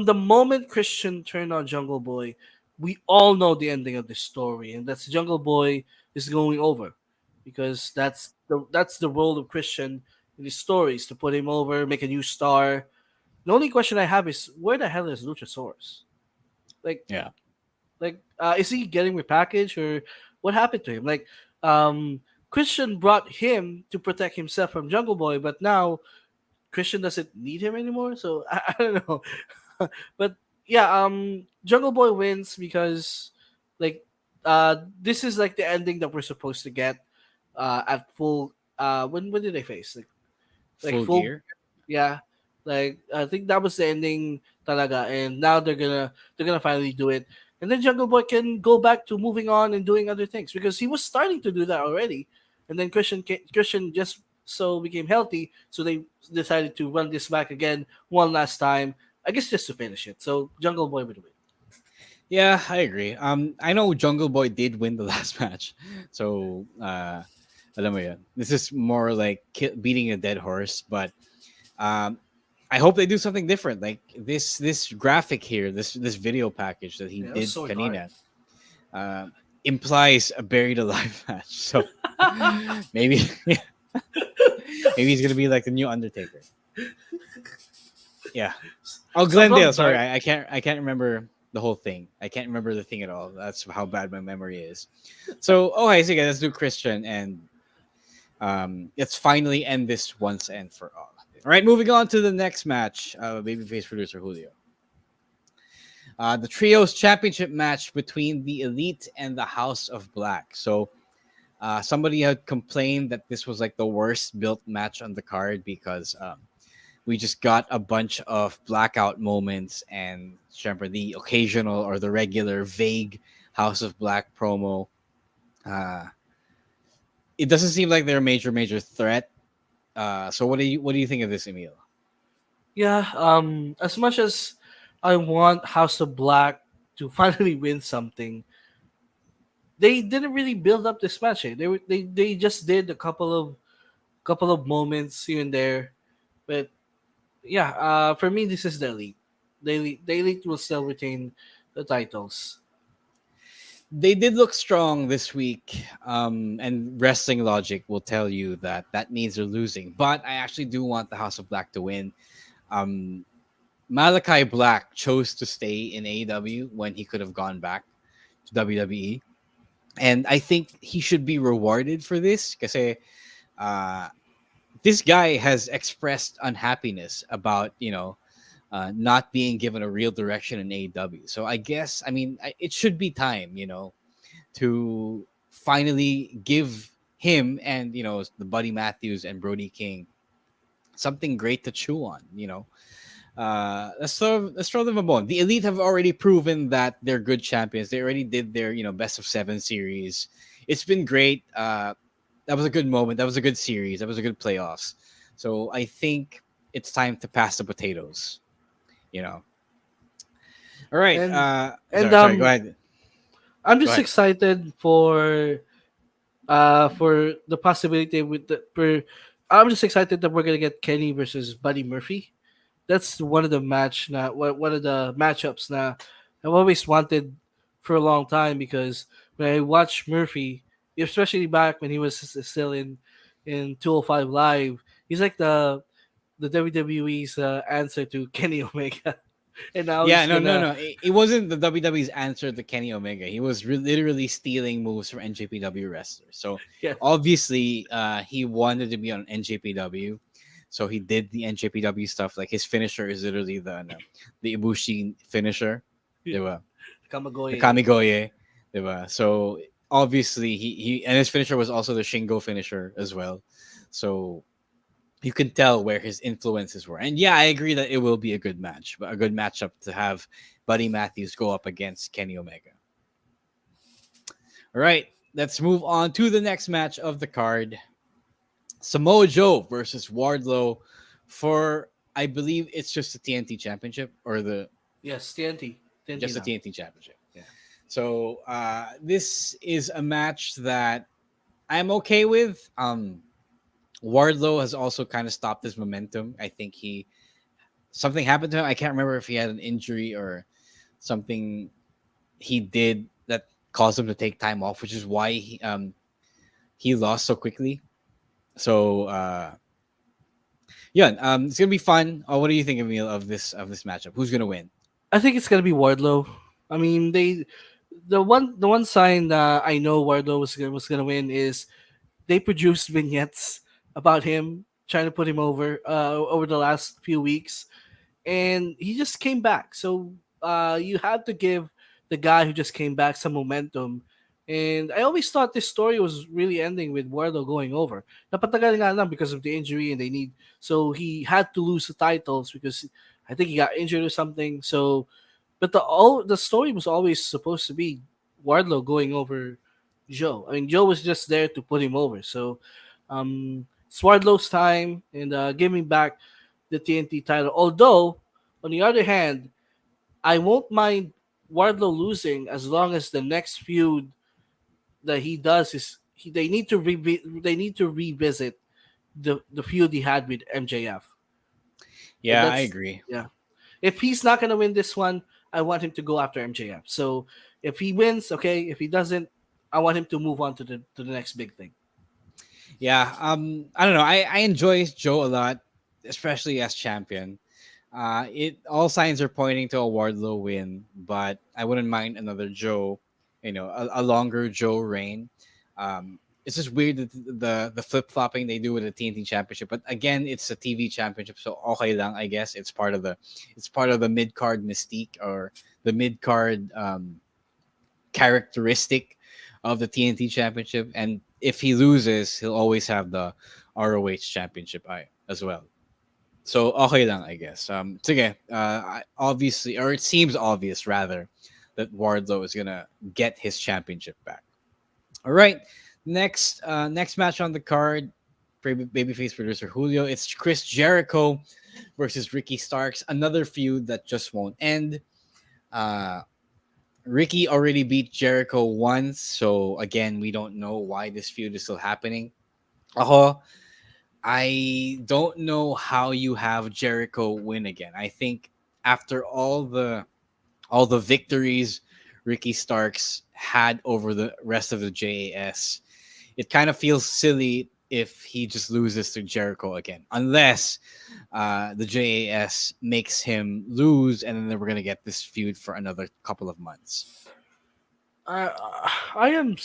the moment Christian turned on Jungle Boy, we all know the ending of this story, and that's Jungle Boy is going over, because that's the role of Christian in these stories, to put him over, make a new star. The only question I have is, where the hell is Luchasaurus? Yeah. Is he getting repackaged, or what happened to him? Christian brought him to protect himself from Jungle Boy, but now Christian doesn't need him anymore. So I don't know. But yeah, Jungle Boy wins because this is like the ending that we're supposed to get at full. When did they face Full Gear? Yeah, I think that was the ending talaga, and now they're gonna finally do it. And then Jungle Boy can go back to moving on and doing other things, because he was starting to do that already. And then Christian just so became healthy, so they decided to run this back again one last time. I guess just to finish it. So Jungle Boy would win. Yeah, I agree. I know Jungle Boy did win the last match, so alam mo yun. This is more like beating a dead horse, but I hope they do something different. Like this graphic here, this video package that he did so kanina, implies a buried alive match. So maybe maybe he's gonna be like the new Undertaker. Yeah. Oh, Glendale. Sorry, I can't remember the whole thing. I can't remember the thing at all. That's how bad my memory is. So, I see. Let's do Christian, and let's finally end this once and for all. All right, moving on to the next match. Babyface producer Julio. The Trios Championship match between the Elite and the House of Black. So, somebody had complained that this was like the worst built match on the card because we just got a bunch of blackout moments and remember the occasional or the regular vague House of Black promo. It doesn't seem like they're a major threat. So what do you think of this, Emile? Yeah, as much as I want House of Black to finally win something, they didn't really build up this match. They just did a couple of moments here and there, but yeah, for me this is the Elite. The Elite will still retain the titles. They did look strong this week, and wrestling logic will tell you that means they're losing. But I actually do want the House of Black to win. Malachi Black chose to stay in AEW when he could have gone back to WWE, and I think he should be rewarded for this because this guy has expressed unhappiness about not being given a real direction in AEW. So I guess, it should be time, to finally give him and, the Buddy Matthews and Brody King something great to chew on, Let's throw them a bone. The Elite have already proven that they're good champions. They already did their best of 7 series. It's been great. That was a good moment. That was a good series. That was a good playoffs. So I think it's time to pass the potatoes. You know. All right. And and Sorry. Go ahead. I'm Go just ahead. excited for the possibility I'm just excited that we're gonna get Kenny versus Buddy Murphy. That's one of the one of the matchups now I've always wanted for a long time, because when I watch Murphy, especially back when he was still in 205 Live, he's like the WWE's answer to Kenny Omega, and now Yeah, he's no, no, gonna no. It wasn't the WWE's answer to Kenny Omega. He was literally stealing moves from NJPW wrestlers. So yeah obviously, he wanted to be on NJPW. So he did the NJPW stuff. Like his finisher is literally the Ibushi finisher, diba? The Kamagoye. Kamigoye, diba? So obviously he and his finisher was also the Shingo finisher as well. So you can tell where his influences were. And yeah, I agree that it will be a good match, but a good matchup to have Buddy Matthews go up against Kenny Omega. All right, let's move on to the next match of the card. Samoa Joe versus Wardlow for, I believe it's just the TNT Championship, or Yes, TNT just the now. TNT Championship. Yeah. So this is a match that I'm okay with. Wardlow has also kind of stopped his momentum. I think something happened to him. I can't remember if he had an injury or something he did that caused him to take time off, which is why he lost so quickly. So yeah, it's gonna be fun. What do you think, Emile, of this matchup? Who's gonna win? I think it's gonna be Wardlow. I mean, the one sign that I know Wardlow was gonna win is they produced vignettes about him trying to put him over the last few weeks, and he just came back. So you have to give the guy who just came back some momentum. And I always thought this story was really ending with Wardlow going over. Napatagal nga lang because of the injury, and so he had to lose the titles because I think he got injured or something. So, but the story was always supposed to be Wardlow going over Joe. I mean, Joe was just there to put him over. So, it's Wardlow's time, and giving back the TNT title. Although, on the other hand, I won't mind Wardlow losing as long as the next feud that he does they need to revisit the feud he had with MJF. And Yeah, I that's agree. yeah. If he's not gonna win this one, I want him to go after MJF. So if he wins, okay. If he doesn't, I want him to move on to the next big thing. Yeah, I don't know. I enjoy Joe a lot, especially as champion. It all signs are pointing to a Wardlow win, but I wouldn't mind another Joe, a longer Joe reign. It's just weird that the flip flopping they do with the TNT Championship, but again, it's a TV Championship, so okay lang, I guess. It's part of the mid card mystique, or the mid card characteristic of the TNT Championship, and if he loses, he'll always have the ROH Championship as well. So okay lang, I guess. Sige, obviously, or it seems obvious rather, that Wardlow is gonna get his championship back. All right, next match on the card, babyface producer Julio. It's Chris Jericho versus Ricky Starks. Another feud that just won't end. Uh, Ricky already beat Jericho once, so again, we don't know why this feud is still happening. Ako, I don't know how you have Jericho win again. I think after all the victories Ricky Starks had over the rest of the JAS, it kind of feels silly if he just loses to Jericho again, unless the JAS makes him lose, and then we're gonna get this feud for another couple of months. Uh, I am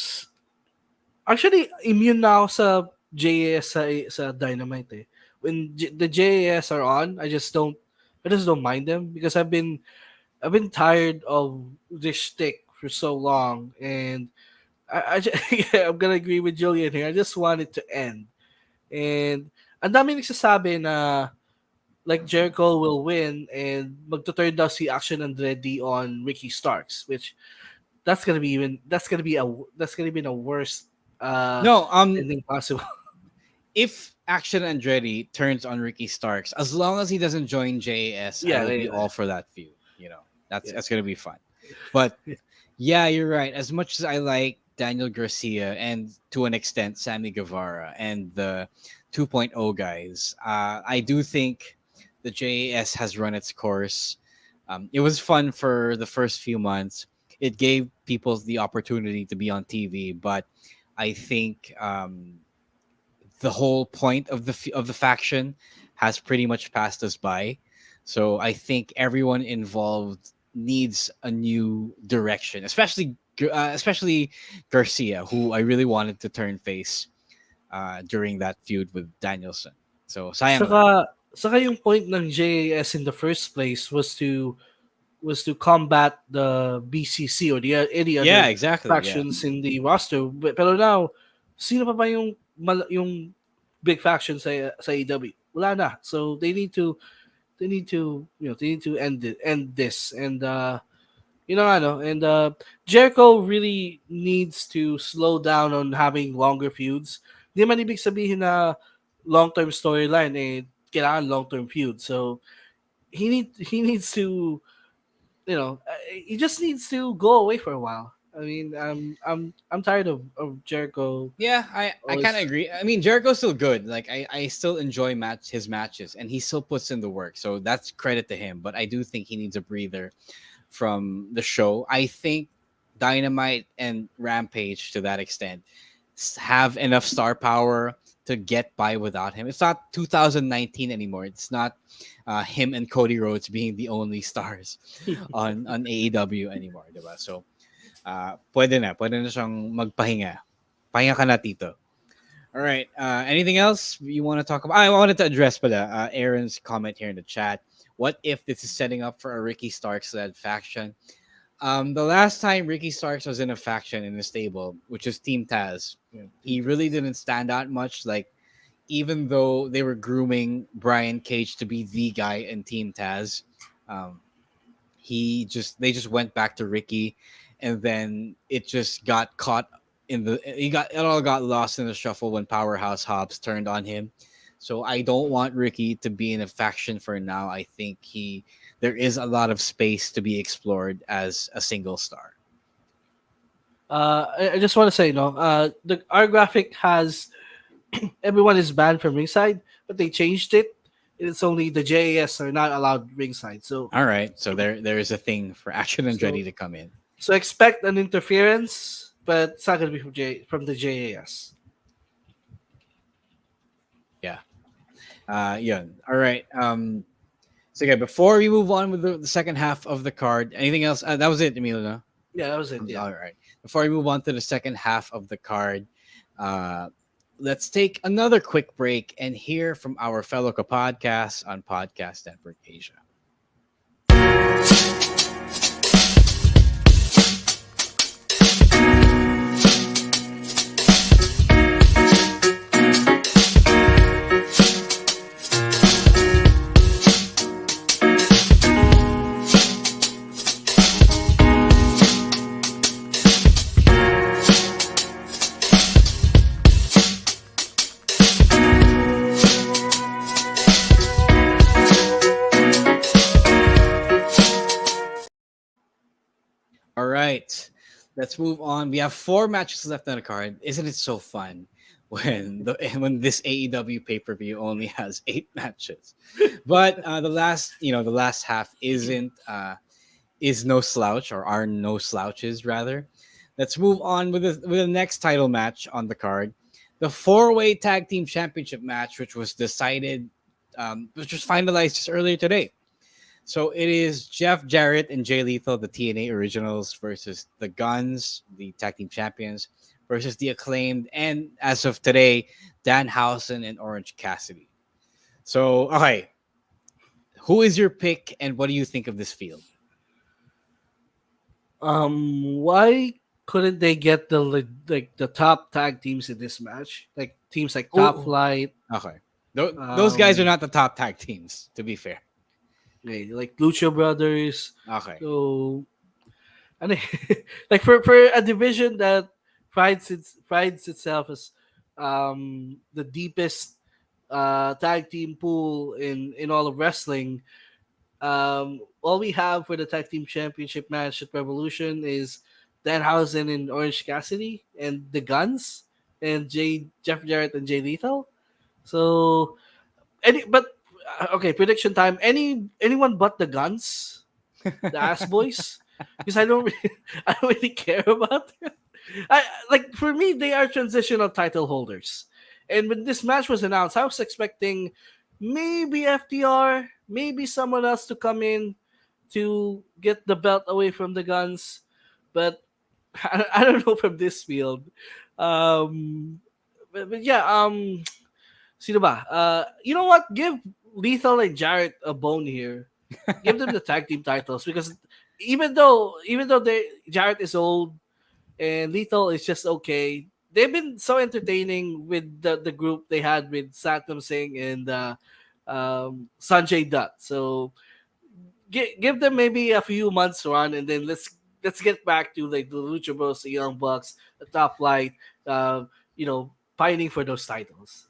actually immune now sa JAS sa Dynamite eh. When the JAS are on, I just don't mind them because I've been tired of this shtick for so long, and yeah, I'm gonna agree with Julian here. I just want it to end. And ang dami nagsasabi na like Jericho will win and magto-turn daw si Action Andretti on Ricky Starks, which that's gonna be the worst No, ending possible. if Action Andretti turns on Ricky Starks, as long as he doesn't join JAS, I Yeah, will be yeah, all for that feud. yeah. That's gonna be fun. But yeah, you're right. As much as I like Daniel Garcia and to an extent Sammy Guevara and the 2.0 guys, I do think the JAS has run its course. It was fun for the first few months. It gave people the opportunity to be on TV, but I think the whole point of the faction has pretty much passed us by. So I think everyone involved needs a new direction, especially Garcia, who I really wanted to turn face during that feud with Danielson. So sayang lang. Saka yung point ng JAS in the first place was to combat the BCC or any Yeah, other exactly. Yeah. factions in the roster. Pero now, sino pa ba yung big faction sa AEW? Wala na. So they need to end this and Jericho really needs to slow down on having longer feuds. Di man ibig sabihin na long-term storyline kailangan long-term feud. So he needs to he just needs to go away for a while. I mean, I'm tired of Jericho. Yeah, I kind of Always, agree. I mean, Jericho's still good. Like I still enjoy his matches, and he still puts in the work. So that's credit to him. But I do think he needs a breather from the show. I think Dynamite and Rampage to that extent have enough star power to get by without him. It's not 2019 anymore. It's not him and Cody Rhodes being the only stars on AEW anymore, diba? So pwede na siyang magpahinga. Pahinga ka na, Tito. All right. Anything else you want to talk about? I wanted to address Aaron's comment here in the chat. What if this is setting up for a Ricky Starks led faction? The last time Ricky Starks was in a faction in the stable, which is Team Taz, he really didn't stand out much. Like, even though they were grooming Brian Cage to be the guy in Team Taz, um, they just went back to Ricky, and then it just got caught it all got lost in the shuffle when Powerhouse Hobbs turned on him. So I don't want Ricky to be in a faction for now. I think there is a lot of space to be explored as a single star. I just want to say, our graphic has everyone is banned from ringside, but they changed it. It's only the JAS are not allowed ringside. So All right, so there is a thing for Action and So- Andretti to come in. so expect an interference, but it's not going to be from the JAS. Yeah. Yun. All right. So okay, before we move on with the second half of the card, anything else? That was it, Emilio. No? Yeah, that was it. Yeah. All right. Before we move on to the second half of the card, let's take another quick break and hear from our fellow podcasts on Podcast Network Asia. All right, let's move on. We have 4 matches left on the card. Isn't it so fun when this AEW pay per view only has 8 matches? But the last half is no slouch, or are no slouches rather. Let's move on with the next title match on the card, the 4-way tag team championship match, which was finalized just earlier today. So it is Jeff Jarrett and Jay Lethal, the TNA originals, versus the Guns, the tag team champions, versus the Acclaimed, and as of today, Danhausen and Orange Cassidy. So, okay, who is your pick, and what do you think of this field? Why couldn't they get the top tag teams in this match? Like teams like Top Ooh. Flight, Okay. Those guys are not the top tag teams, to be fair. Like Lucha Brothers. Okay. So, ano, like for a division that prides itself as the deepest tag team pool in all of wrestling. All we have for the tag team championship match at Revolution is Danhausen and Orange Cassidy and the Guns and Jeff Jarrett and Jay Lethal. So okay, prediction time. Anyone but the Guns, the Ass Boys, because I don't really care about them. Like for me, they are transitional title holders. And when this match was announced, I was expecting maybe FTR, maybe someone else to come in to get the belt away from the Guns, but I don't know from this field. But yeah, sino ba? You know what? Give Lethal and Jarrett a bone here. Give them the tag team titles because even though Jarrett is old and Lethal is just okay, they've been so entertaining with the group they had with Satnam Singh and Sanjay Dutt. So give them maybe a few months run, and then let's get back to like the Lucha Bros, the Young Bucks, the Top Flight, pining for those titles.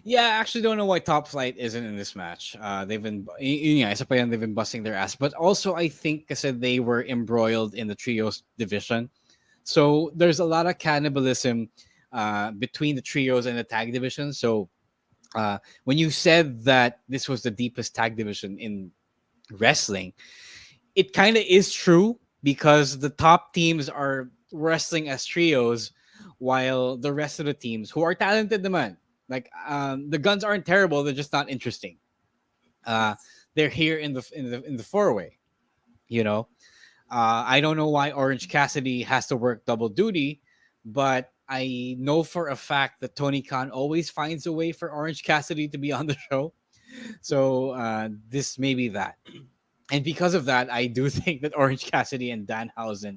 Yeah, I actually don't know why Top Flight isn't in this match. They've been, isa pa yan, they've been busting their ass. But also, I think kasi they were embroiled in the trios division. So there's a lot of cannibalism between the trios and the tag division. So when you said that this was the deepest tag division in wrestling, it kind of is true because the top teams are wrestling as trios while the rest of the teams who are talented naman, like the Guns aren't terrible, they're just not interesting. They're here in the four-way, you know. I don't know why Orange Cassidy has to work double duty, but I know for a fact that Tony Khan always finds a way for Orange Cassidy to be on the show. So this may be that. And because of that, I do think that Orange Cassidy and Danhausen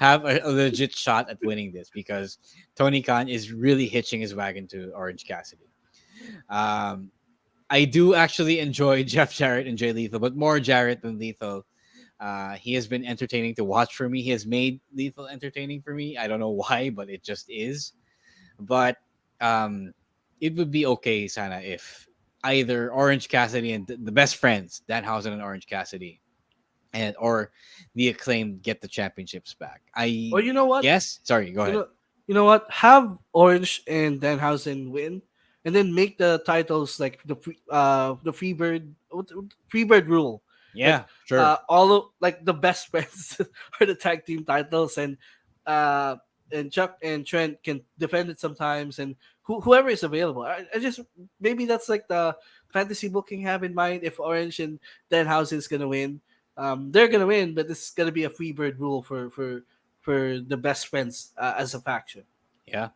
have a legit shot at winning this because Tony Khan is really hitching his wagon to Orange Cassidy. I do actually enjoy Jeff Jarrett and Jay Lethal, but more Jarrett than Lethal. He has been entertaining to watch for me. He has made Lethal entertaining for me. I don't know why, but it just is. But it would be okay, Sana, if either Orange Cassidy and the best friends, Danhausen and Orange Cassidy, or the Acclaimed get the championships back. Or you know what? Yes? Sorry, go ahead. You know what? Have Orange and Danhausen win, and then make the titles like the Freebird rule. Yeah, like, sure. All of like the best friends are the tag team titles, and Chuck and Trent can defend it sometimes, and whoever is available. I just maybe that's like the fantasy booking have in mind. If Orange and Danhausen is gonna win, they're gonna win, but this is gonna be a Freebird rule for the best friends as a faction. Yeah.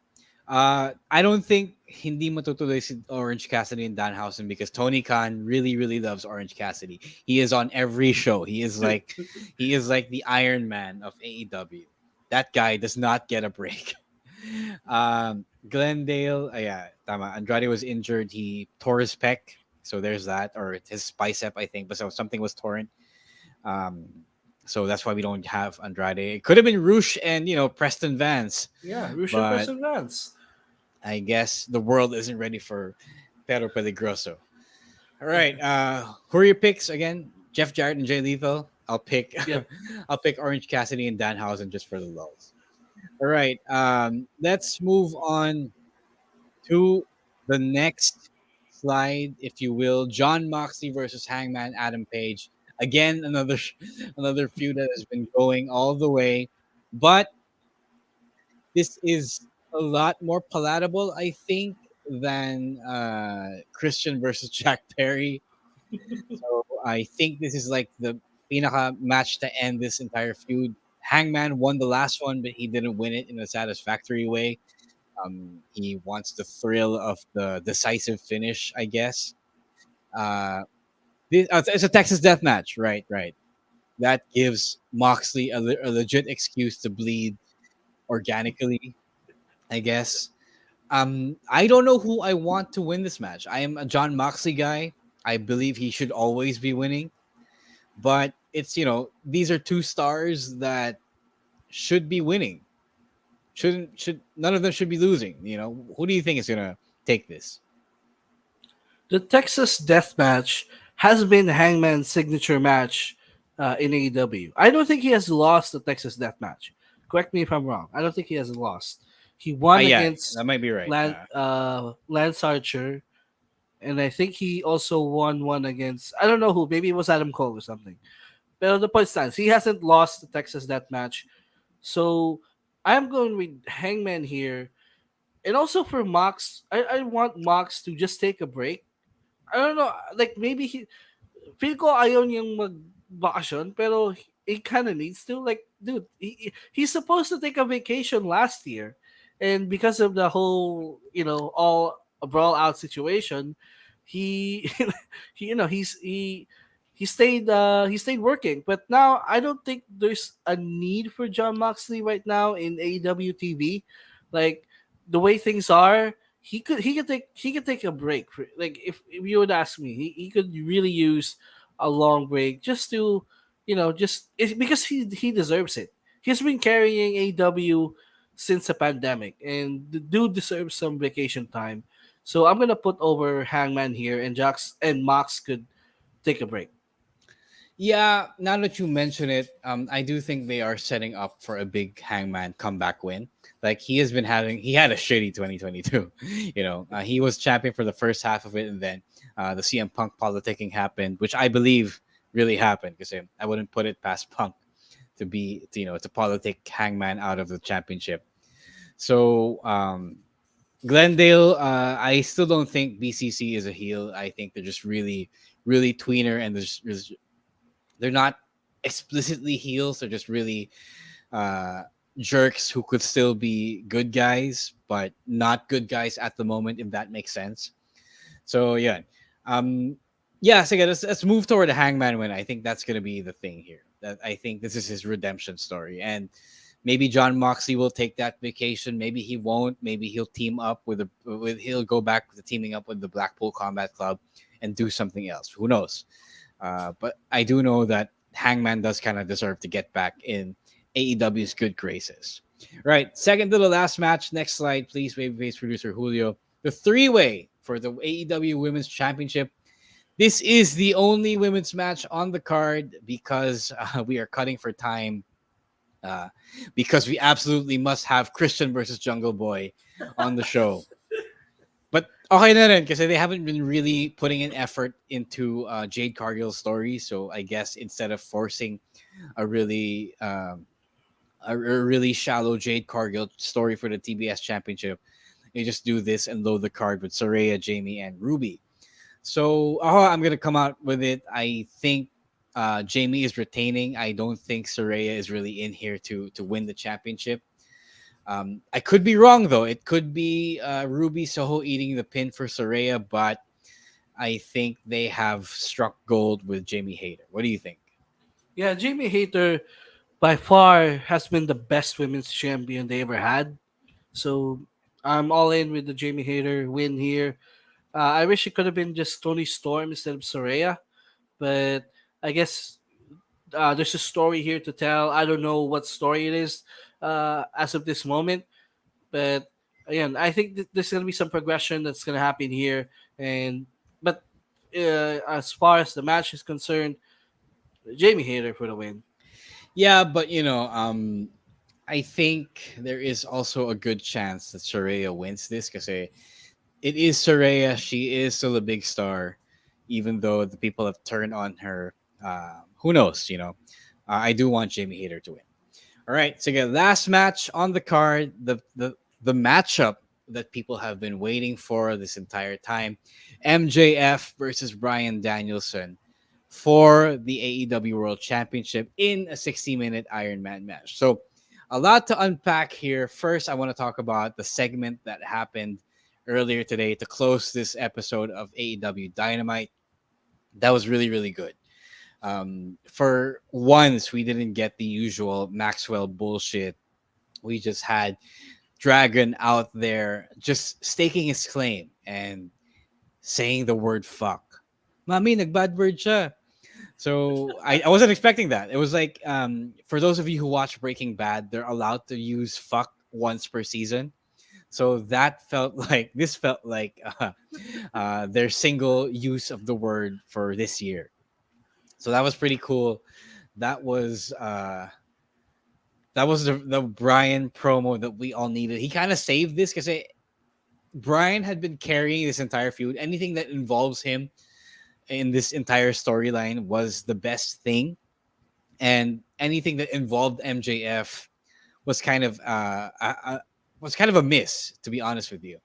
I don't think hindi matutuloy si Orange Cassidy and Danhausen because Tony Khan really, really loves Orange Cassidy. He is on every show. He is like the Iron Man of AEW. That guy does not get a break. Glendale, yeah, tama. Andrade was injured. He tore his pec, so there's that, or his bicep, I think. But so something was torn. So that's why we don't have Andrade. It could have been Roosh and Preston Vance. Yeah, Roosh and Preston Vance. I guess the world isn't ready for Pero Peligroso. All right, who are your picks again? Jeff Jarrett and Jay Lethal. I'll pick. Yep. I'll pick Orange Cassidy and Danhausen just for the lulls. All right, let's move on to the next slide, if you will. John Moxley versus Hangman Adam Page. Again, another feud that has been going all the way, but this is a lot more palatable, I think, than Christian versus Jack Perry. So I think this is like the pinaka match to end this entire feud. Hangman won the last one, but he didn't win it in a satisfactory way. He wants the thrill of the decisive finish, I guess. It's a Texas death match, right? That gives Moxley a legit excuse to bleed organically, I guess. I don't know who I want to win this match. I am a John Moxley guy. I believe he should always be winning, but it's these are two stars that should be winning. Should none of them should be losing. Who do you think is gonna take this? The Texas Death Match has been Hangman's signature match in AEW. I don't think he has lost the Texas Death Match. Correct me if I'm wrong. I don't think he has lost. He won Yeah, against that might be right. Lance Archer, and I think he also won one against, I don't know who. Maybe it was Adam Cole or something. But the point stands, he hasn't lost the Texas Death Match. So I'm going with Hangman here. And also for Mox, I want Mox to just take a break. I don't know, like maybe feel ko ayaw niyang magbakasyon, pero he kind of needs to. Like, dude, he's supposed to take a vacation last year, and because of the whole, all a brawl out situation, he, he stayed working. But now I don't think there's a need for John Moxley right now in AEW TV. Like the way things are, he could take a break. Like if you would ask me, he could really use a long break just to, because he deserves it. He's been carrying AEW since the pandemic, and the dude deserves some vacation time. So I'm gonna put over Hangman here, and Jax and Mox could take a break. Yeah, now that you mention it, I do think they are setting up for a big Hangman comeback win. Like he had a shitty 2022. He was champion for the first half of it, and then the CM Punk politicking happened, which I believe really happened because I wouldn't put it past Punk to politic Hangman out of the championship. So Glendale, I still don't think BCC is a heel. I think they're just really, really tweener, and they're not explicitly heels. They're just really jerks who could still be good guys, but not good guys at the moment, if that makes sense. So yeah, so again, let's move toward the Hangman win. I think that's gonna be the thing here. That I think this is his redemption story, and maybe John Moxley will take that vacation. Maybe he won't. Maybe he'll team up he'll go back to teaming up with the Blackpool Combat Club and do something else. Who knows? But I do know that Hangman does kind of deserve to get back in AEW's good graces. Right, second to the last match. Next slide, please, Babyface producer Julio. The three-way for the AEW Women's Championship. This is the only women's match on the card because we are cutting for time. Because we absolutely must have Christian versus Jungle Boy on the show. But okay na rin kasi they haven't been really putting an effort into Jade Cargill's story. So I guess instead of forcing a really shallow Jade Cargill story for the TBS Championship, they just do this and load the card with Saraya, Jamie, and Ruby. So I'm gonna come out with it. I think Jamie is retaining. I don't think Saraya is really in here to win the championship. I could be wrong though. It could be Ruby Soho eating the pin for Saraya, but I think they have struck gold with Jamie Hayter. What do you think? Yeah, Jamie Hayter by far has been the best women's champion they ever had. So I'm all in with the Jamie Hayter win here. I wish it could have been just Tony Storm instead of Saraya, but I guess there's a story here to tell. I don't know what story it is as of this moment, but again, I think there's gonna be some progression that's gonna happen here. But as far as the match is concerned, Jamie Hayter for the win. Yeah, but I think there is also a good chance that Saraya wins this because it is Saraya. She is still a big star, even though the people have turned on her. Who knows? I do want Jamie Hayter to win. All right, so again, last match on the card, the matchup that people have been waiting for this entire time, MJF versus Bryan Danielson for the AEW World Championship in a 60-minute Iron Man match. So a lot to unpack here. First, I want to talk about the segment that happened earlier today to close this episode of AEW Dynamite. That was really, really good. For once, we didn't get the usual Maxwell bullshit. We just had Dragon out there just staking his claim and saying the word fuck. Mami, nagbad word siya. So I wasn't expecting that. It was like, for those of you who watch Breaking Bad, they're allowed to use fuck once per season. So that felt like, this felt like their single use of the word for this year. So that was pretty cool. That was the Bryan promo that we all needed. He kind of saved this because Bryan had been carrying this entire feud. Anything that involves him in this entire storyline was the best thing, and anything that involved MJF was kind of a miss, to be honest with you.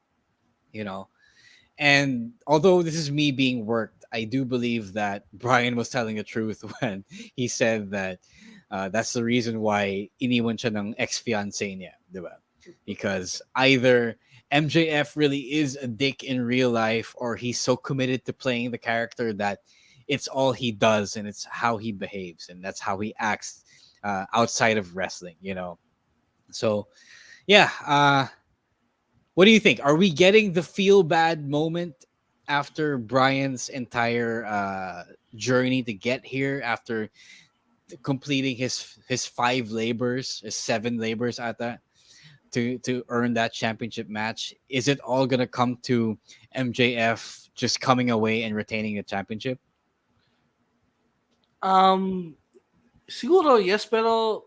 You know, and although this is me being worked, I do believe that Bryan was telling the truth when he said that that's the reason why iniwan siya ng ex-fiancé niya, diba? Because either MJF really is a dick in real life, or he's so committed to playing the character that it's all he does and it's how he behaves and that's how he acts outside of wrestling, you know? So, yeah. What do you think? Are we getting the feel bad moment after Bryan's entire journey to get here, after completing his 5 labors, his 7 labors at that, to earn that championship match? Is it all gonna come to MJF just coming away and retaining the championship? Siguro yes, pero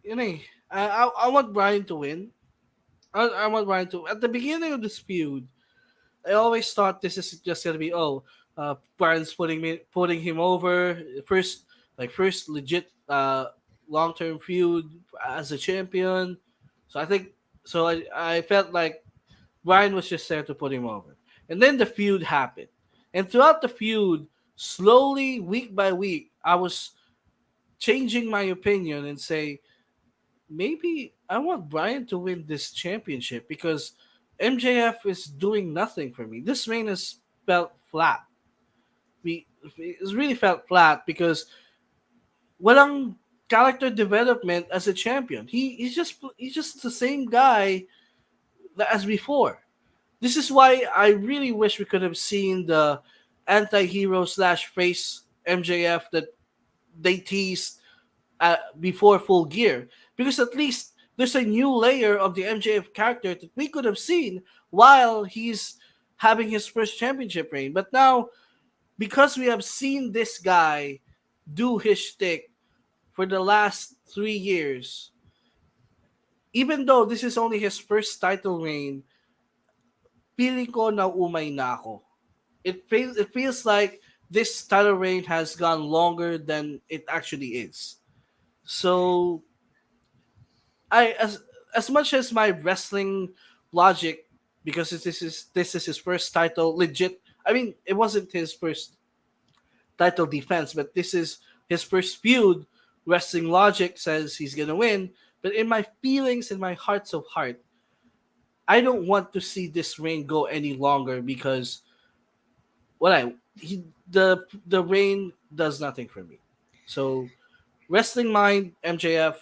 yun eh. I want Bryan to win. I want Bryan to. At the beginning of this feud, I always thought this is just gonna be Bryan's putting him over, first legit long term feud as a champion. So I felt like Bryan was just there to put him over, and then the feud happened, and throughout the feud, slowly week by week, I was changing my opinion and say maybe I want Bryan to win this championship because MJF is doing nothing for me. This reign has felt flat. It's really felt flat because walang character development as a champion. He's just the same guy as before. This is why I really wish we could have seen the anti-hero slash face MJF that they teased before Full Gear, because at least there's a new layer of the MJF character that we could have seen while he's having his first championship reign. But now, because we have seen this guy do his shtick for the last 3 years, even though this is only his first title reign, feeling ko na umay na ako. It feels like this title reign has gone longer than it actually is. So, as much as my wrestling logic, because this is his first title, legit. I mean, it wasn't his first title defense, but this is his first feud. Wrestling logic says he's gonna win, but in my feelings, in my hearts of heart, I don't want to see this reign go any longer because the reign does nothing for me. So, wrestling mind MJF,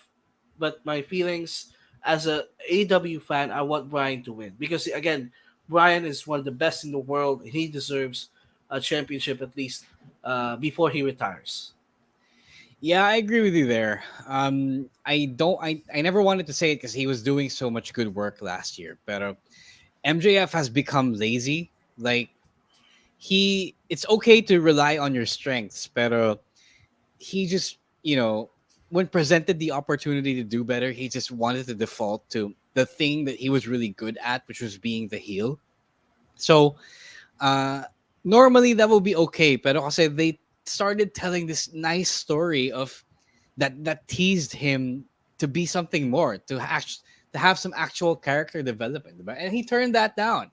but my feelings as a AEW fan, I want Bryan to win because again, Bryan is one of the best in the world. He deserves a championship at least before he retires. Yeah, I agree with you there. I never wanted to say it because he was doing so much good work last year, but MJF has become lazy. Like, it's okay to rely on your strengths, but he just, when presented the opportunity to do better, he just wanted to default to the thing that he was really good at, which was being the heel. So, normally that will be okay, but also they started telling this nice story of that teased him to be something more, to have some actual character development, and he turned that down.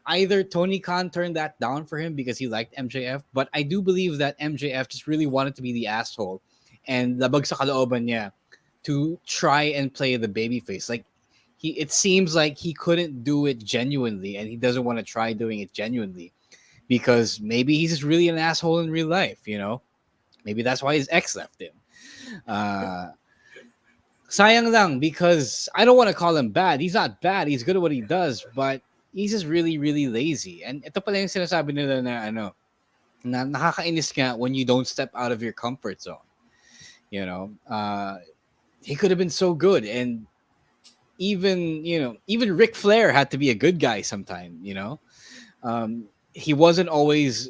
Either Tony Khan turned that down for him because he liked MJF, but I do believe that MJF just really wanted to be the asshole and labag sa kalooban niya to try and play the babyface. Like, it seems like he couldn't do it genuinely, and he doesn't want to try doing it genuinely because maybe he's just really an asshole in real life. Maybe that's why his ex left him. sayang lang because I don't want to call him bad. He's not bad. He's good at what he does, but he's just really, really lazy. And ito pala yung sinasabi nila na nakakainis nga when you don't step out of your comfort zone. You know, he could have been so good, and even Ric Flair had to be a good guy sometime. He wasn't always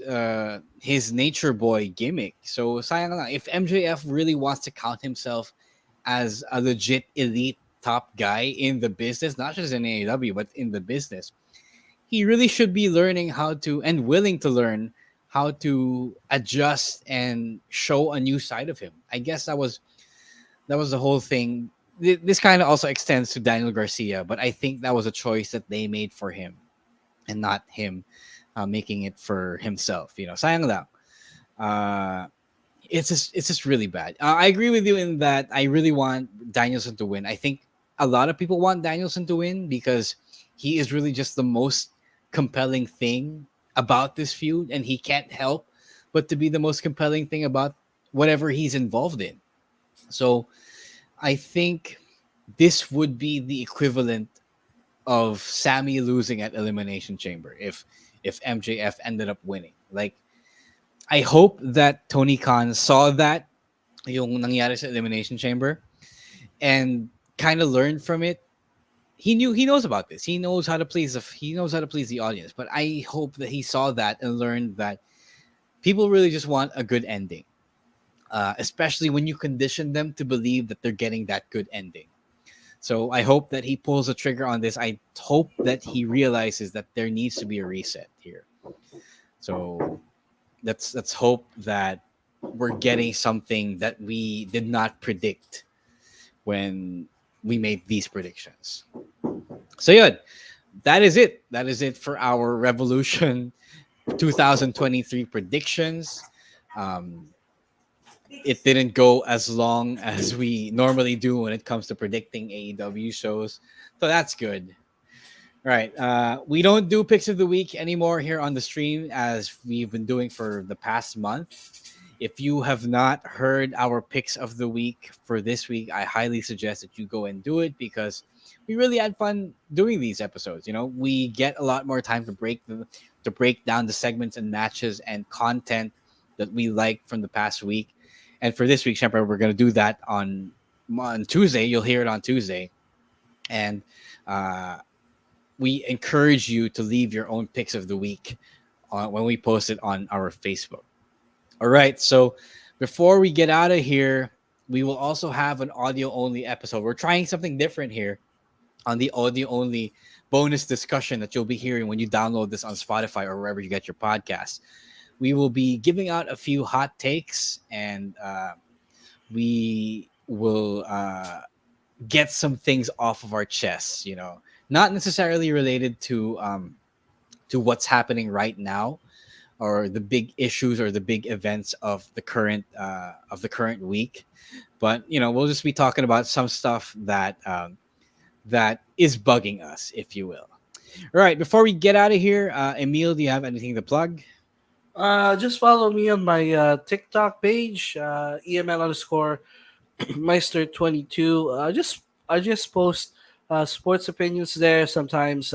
his nature boy gimmick. So sayang lang, if MJF really wants to count himself as a legit elite top guy in the business, not just in AEW but in the business, he really should be learning how to and willing to learn how to adjust and show a new side of him. I guess that was the whole thing. This kind of also extends to Daniel Garcia, but I think that was a choice that they made for him and not him making it for himself. Sayang lang. It's just really bad. I agree with you in that I really want Danielson to win. I think a lot of people want Danielson to win because he is really just the most compelling thing about this feud, and he can't help but to be the most compelling thing about whatever he's involved in. So I think this would be the equivalent of Sammy losing at Elimination Chamber if MJF ended up winning. Like, I hope that Tony Khan saw that yung nangyari sa Elimination Chamber and kind of learned from it. He knows about this. He knows how to please the audience. But I hope that he saw that and learned that people really just want a good ending, especially when you condition them to believe that they're getting that good ending. So I hope that he pulls the trigger on this. I hope that he realizes that there needs to be a reset here. So let's hope that we're getting something that we did not predict when we made these predictions. So yeah, that is it. That is it for our Revolution 2023 predictions. It didn't go as long as we normally do when it comes to predicting AEW shows, so that's good. All right, we don't do picks of the week anymore here on the stream as we've been doing for the past month. If you have not heard our picks of the week for this week, I highly suggest that you go and do it because we really had fun doing these episodes. We get a lot more time to break down the segments and matches and content that we like from the past week. And for this week, Shemper, we're going to do that on Tuesday. You'll hear it on Tuesday. And we encourage you to leave your own picks of the week when we post it on our Facebook. All right. So before we get out of here, we will also have an audio-only episode. We're trying something different here on the audio-only bonus discussion that you'll be hearing when you download this on Spotify or wherever you get your podcasts. We will be giving out a few hot takes, and we will get some things off of our chests, not necessarily related to what's happening right now or the big issues or the big events of the current week, but we'll just be talking about some stuff that is bugging us, if you will. All right, before we get out of here, Emile, do you have anything to plug? Just follow me on my TikTok page, EML underscore Meister22. I just post sports opinions there, sometimes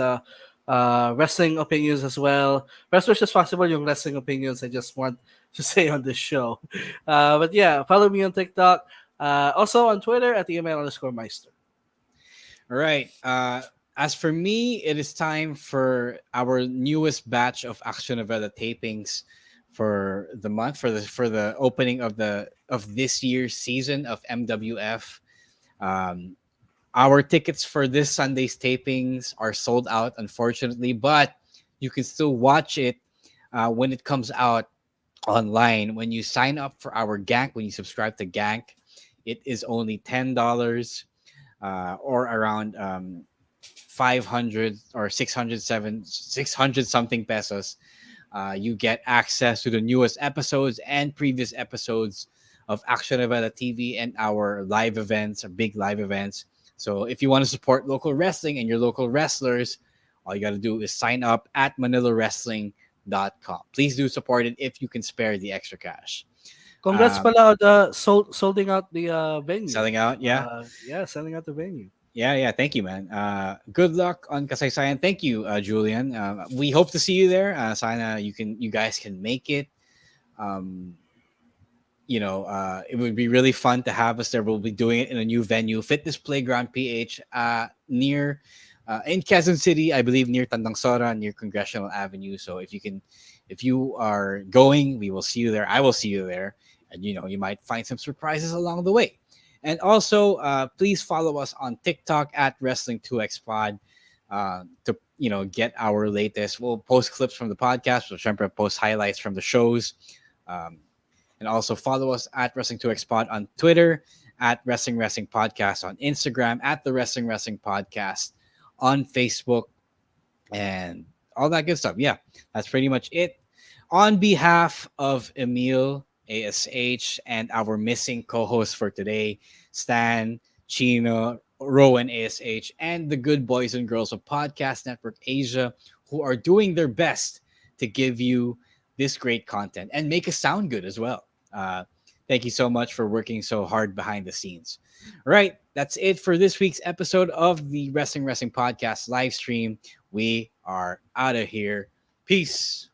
wrestling opinions as well. As much as possible, yung wrestling opinions I just want to say on this show. But yeah, follow me on TikTok. Also on Twitter at EML underscore Meister. All right. As for me, it is time for our newest batch of Action Novela tapings for the month, for the opening of this year's season of MWF. Our tickets for this Sunday's tapings are sold out, unfortunately, but you can still watch it when it comes out online. When you sign up for our Gank, when you subscribe to Gank, it is only $10 or around 500 or 600 something pesos. You get access to the newest episodes and previous episodes of Action Novela TV and our live events, our big live events. So if you want to support local wrestling and your local wrestlers, all you got to do is sign up at manilawrestling.com. Please do support it if you can spare the extra cash. Congrats pala on solding out the venue. Selling out, yeah. Selling out the venue. Yeah. Thank you, man. Good luck on Kasaysayan. Thank you, Julian. We hope to see you there. Sana you guys can make it. It would be really fun to have us there. We'll be doing it in a new venue, Fitness Playground PH, near in Quezon City, I believe near Tandang Sora, near Congressional Avenue. So if you are going, we will see you there. I will see you there, and you might find some surprises along the way. And also, please follow us on TikTok at Wrestling2XPod to get our latest. We'll post clips from the podcast. We'll try to post highlights from the shows. And also follow us at Wrestling2XPod on Twitter, at Wrestling Podcast on Instagram, at the Wrestling Podcast on Facebook, and all that good stuff. Yeah, that's pretty much it. On behalf of Emile ASH and our missing co-host for today, Stan, Chino, Rowan ASH, and the good boys and girls of Podcast Network Asia, who are doing their best to give you this great content and make us sound good as well. Thank you so much for working so hard behind the scenes. All right, that's it for this week's episode of the Wrestling Podcast live stream. We are out of here. Peace.